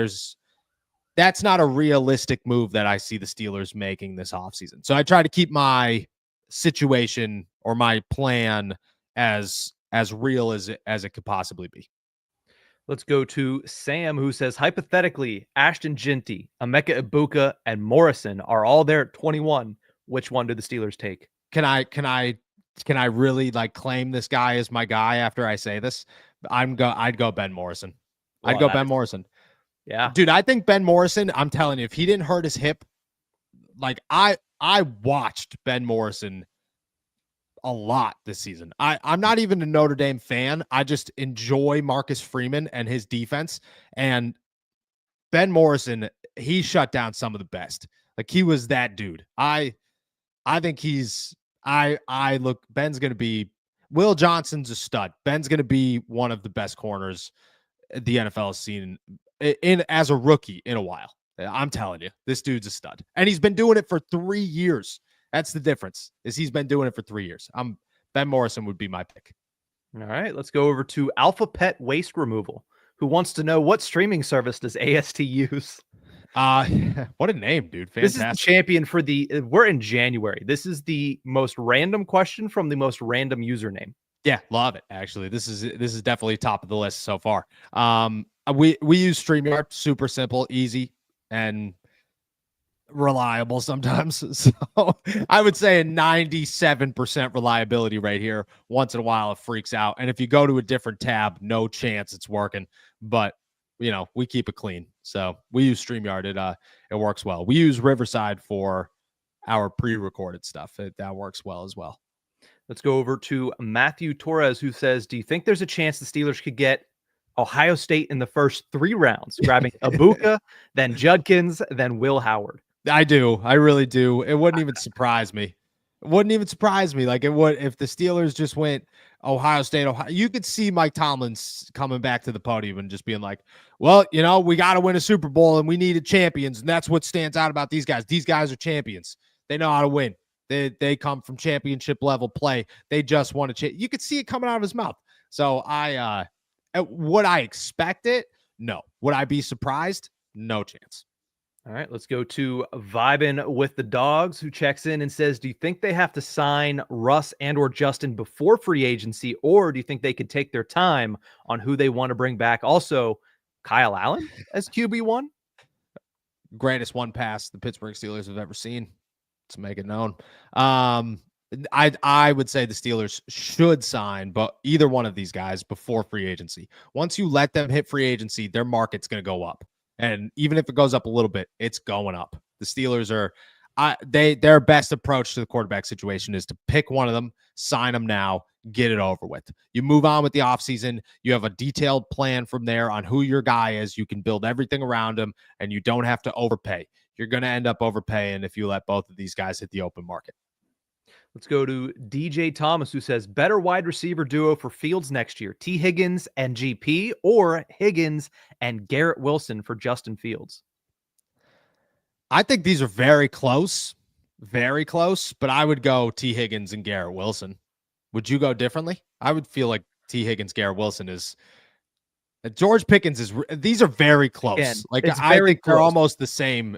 that's not a realistic move that I see the Steelers making this offseason. So I try to keep my situation or my plan as real as it could possibly be. Let's go to Sam, who says, hypothetically, Ashton Ginty, Emeka Ibuka, and Morrison are all there at 21. Which one do the Steelers take? Can I really like claim this guy as my guy after I say this? I'd go Ben Morrison. I'd go Ben Morrison. Yeah. Dude, I think Ben Morrison, I'm telling you, if he didn't hurt his hip, like I watched Ben Morrison a lot this season. I'm not even a Notre Dame fan. I just enjoy Marcus Freeman and his defense. And Ben Morrison, he shut down some of the best. Like he was that dude. I think Ben's going to be, Will Johnson's a stud. Ben's going to be one of the best corners the NFL has seen in as a rookie in a while. I'm telling you, this dude's a stud. And he's been doing it for 3 years. That's the difference, is he's been doing it for 3 years. Ben Morrison would be my pick. All right, let's go over to Alpha Pet Waste Removal, who wants to know, what streaming service does AST use? What a name, dude. Fantastic. This is the champion for we're in January. This is the most random question from the most random username. Yeah, love it. Actually, this is definitely top of the list so far. We use StreamYard, super simple, easy, and reliable sometimes. So I would say a 97% reliability right here. Once in a while, it freaks out. And if you go to a different tab, no chance it's working. But we keep it clean. So we use StreamYard. It works well. We use Riverside for our pre-recorded stuff. That works well as well. Let's go over to Matthew Torres, who says, do you think there's a chance the Steelers could get Ohio State in the first 3 rounds, grabbing Ibuka, then Judkins, then Will Howard? I do. I really do. It wouldn't even surprise me. It wouldn't even surprise me. Like it would if the Steelers just went Ohio State, Ohio. You could see Mike Tomlin's coming back to the podium and just being like, well, we got to win a Super Bowl and we needed champions. And that's what stands out about these guys. These guys are champions. They know how to win. They come from championship level play. They just want to you could see it coming out of his mouth. So would I expect it? No. Would I be surprised? No chance. All right, let's go to Vibin with the Dogs, who checks in and says, do you think they have to sign Russ and or Justin before free agency, or do you think they could take their time on who they want to bring back? Also, Kyle Allen as QB1? Greatest one pass the Pittsburgh Steelers have ever seen. To make it known. I would say the Steelers should sign, but either one of these guys before free agency. Once you let them hit free agency, their market's going to go up. And even if it goes up a little bit, it's going up. The Steelers are their best approach to the quarterback situation is to pick one of them, sign them now, get it over with. You move on with the offseason. You have a detailed plan from there on who your guy is. You can build everything around him, and you don't have to overpay. You're going to end up overpaying if you let both of these guys hit the open market. Let's go to DJ Thomas, who says, better wide receiver duo for Fields next year, T. Higgins and GP, or Higgins and Garrett Wilson for Justin Fields? I think these are very close, but I would go T. Higgins and Garrett Wilson. Would you go differently? I would feel like T. Higgins, Garrett Wilson is George Pickens is. These are very close. Again, I think they're almost the same,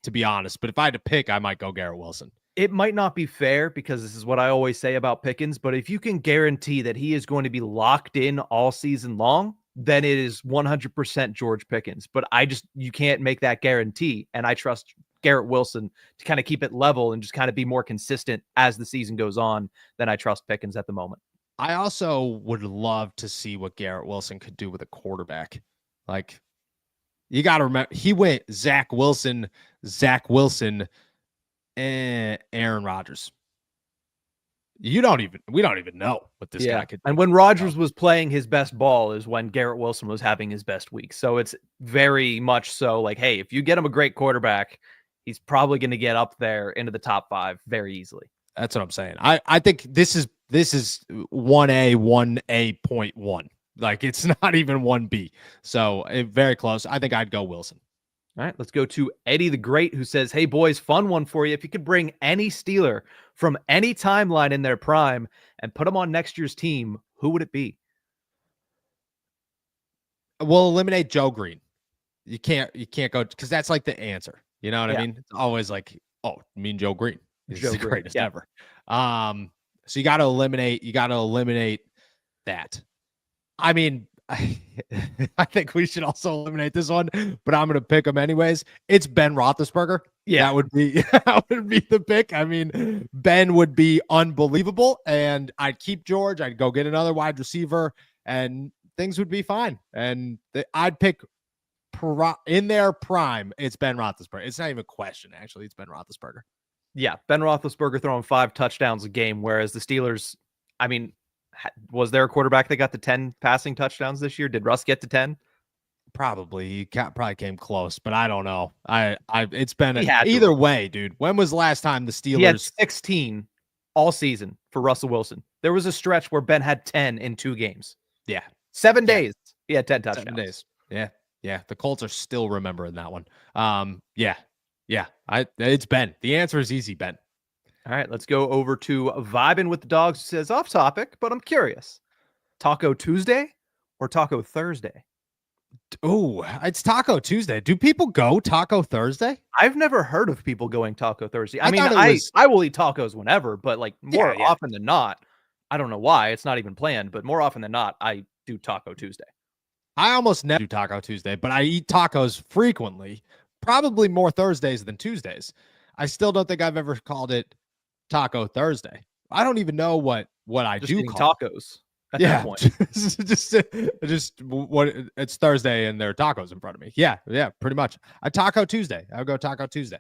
to be honest. But if I had to pick, I might go Garrett Wilson. It might not be fair because this is what I always say about Pickens. But if you can guarantee that he is going to be locked in all season long, then it is 100% George Pickens. But you can't make that guarantee. And I trust Garrett Wilson to kind of keep it level and just kind of be more consistent as the season goes on than I trust Pickens at the moment. I also would love to see what Garrett Wilson could do with a quarterback. Like, you got to remember, he went Zach Wilson, and Aaron Rodgers. We don't even know what this guy could do. And when Rodgers was playing his best ball is when Garrett Wilson was having his best week. So it's very much so like, hey, if you get him a great quarterback, he's probably going to get up there into the top 5 very easily. That's what I'm saying. I think this is 1A.1. Like, it's not even 1B. So very close. I think I'd go Wilson. All right, let's go to Eddie the Great, who says, hey, boys, fun one for you. If you could bring any Steeler from any timeline in their prime and put them on next year's team, who would it be? We'll eliminate Joe Green. You can't go, because that's like the answer. You know what I mean? It's always like, oh, you mean Joe Green. He's the greatest ever. So you got to eliminate that. I mean, I think we should also eliminate this one, but I'm going to pick him anyways. It's Ben Roethlisberger. Yeah, that would be the pick. I mean, Ben would be unbelievable, and I'd keep George. I'd go get another wide receiver, and things would be fine. And I'd pick in their prime. It's Ben Roethlisberger. It's not even a question. Actually, it's Ben Roethlisberger. Yeah, Ben Roethlisberger throwing 5 touchdowns a game, whereas the Steelers, I mean, was there a quarterback that got to 10 passing touchdowns this year? Did Russ get to 10? Probably. He probably came close, but I don't know. It's been either way, dude. When was the last time the Steelers? He had 16 all season for Russell Wilson. There was a stretch where Ben had 10 in 2 games. Yeah. 7 days. He had 10 touchdowns. 7 days. Yeah. Yeah. The Colts are still remembering that one. Yeah. It's Ben. The answer is easy, Ben. All right, let's go over to Vibin with the Dogs, who says, off topic, but I'm curious. Taco Tuesday or Taco Thursday? Oh, it's Taco Tuesday. Do people go Taco Thursday? I've never heard of people going Taco Thursday. I will eat tacos whenever, but like more often than not, I don't know why. It's not even planned, but more often than not, I do Taco Tuesday. I almost never do Taco Tuesday, but I eat tacos frequently, probably more Thursdays than Tuesdays. I still don't think I've ever called it Taco Thursday. I don't even know what I do call tacos. At that point. just what it's Thursday and there are tacos in front of me. Yeah, pretty much. A Taco Tuesday. I would go Taco Tuesday.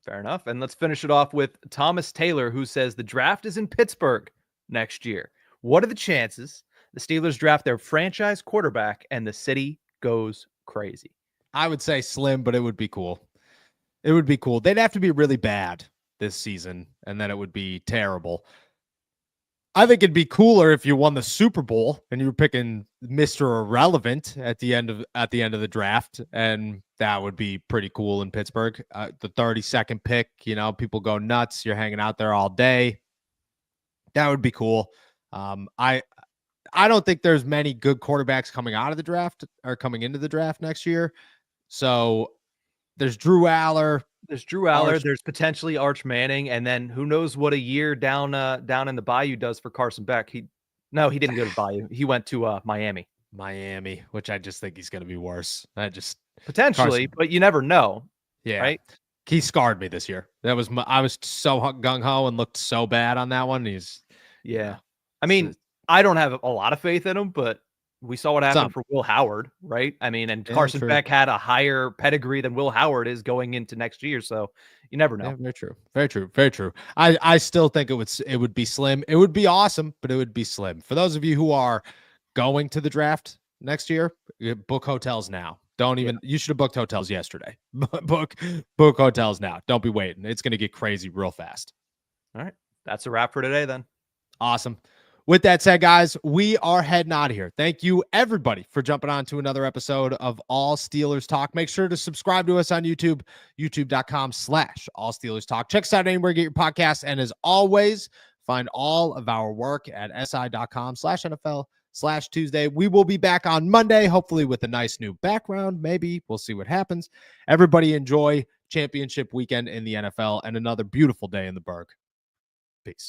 Fair enough. And let's finish it off with Thomas Taylor, who says the draft is in Pittsburgh next year. What are the chances the Steelers draft their franchise quarterback and the city goes crazy? I would say slim, but it would be cool. It would be cool. They'd have to be really bad this season, and then it would be terrible. I think it'd be cooler if you won the Super Bowl and you were picking Mr. Irrelevant at the end of the draft, and that would be pretty cool in Pittsburgh. The 32nd pick, people go nuts. You're hanging out there all day. That would be cool. I don't think there's many good quarterbacks coming out of the draft or coming into the draft next year. So There's Drew Aller. There's Drew Aller. There's potentially Arch Manning, and then who knows what a year down in the Bayou does for Carson Beck. He didn't go to Bayou. He went to Miami. Miami, which I just think he's going to be worse. Potentially, but you never know. Yeah. Right. He scarred me this year. I was so gung ho and looked so bad on that one. I mean, I don't have a lot of faith in him, but we saw what happened for Will Howard, right? I mean, and Carson Beck had a higher pedigree than Will Howard is going into next year, so you never know. Yeah, very true. Very true. Very true. I still think it would be slim. It would be awesome, but it would be slim. For those of you who are going to the draft next year, book hotels now. You should have booked hotels yesterday. book hotels now. Don't be waiting. It's going to get crazy real fast. All right. That's a wrap for today then. Awesome. With that said, guys, we are heading out of here. Thank you, everybody, for jumping on to another episode of All Steelers Talk. Make sure to subscribe to us on YouTube, youtube.com/All Steelers Talk. Check us out anywhere you get your podcasts. And as always, find all of our work at si.com/NFL/Tuesday. We will be back on Monday, hopefully with a nice new background. Maybe we'll see what happens. Everybody enjoy championship weekend in the NFL and another beautiful day in the Berg. Peace.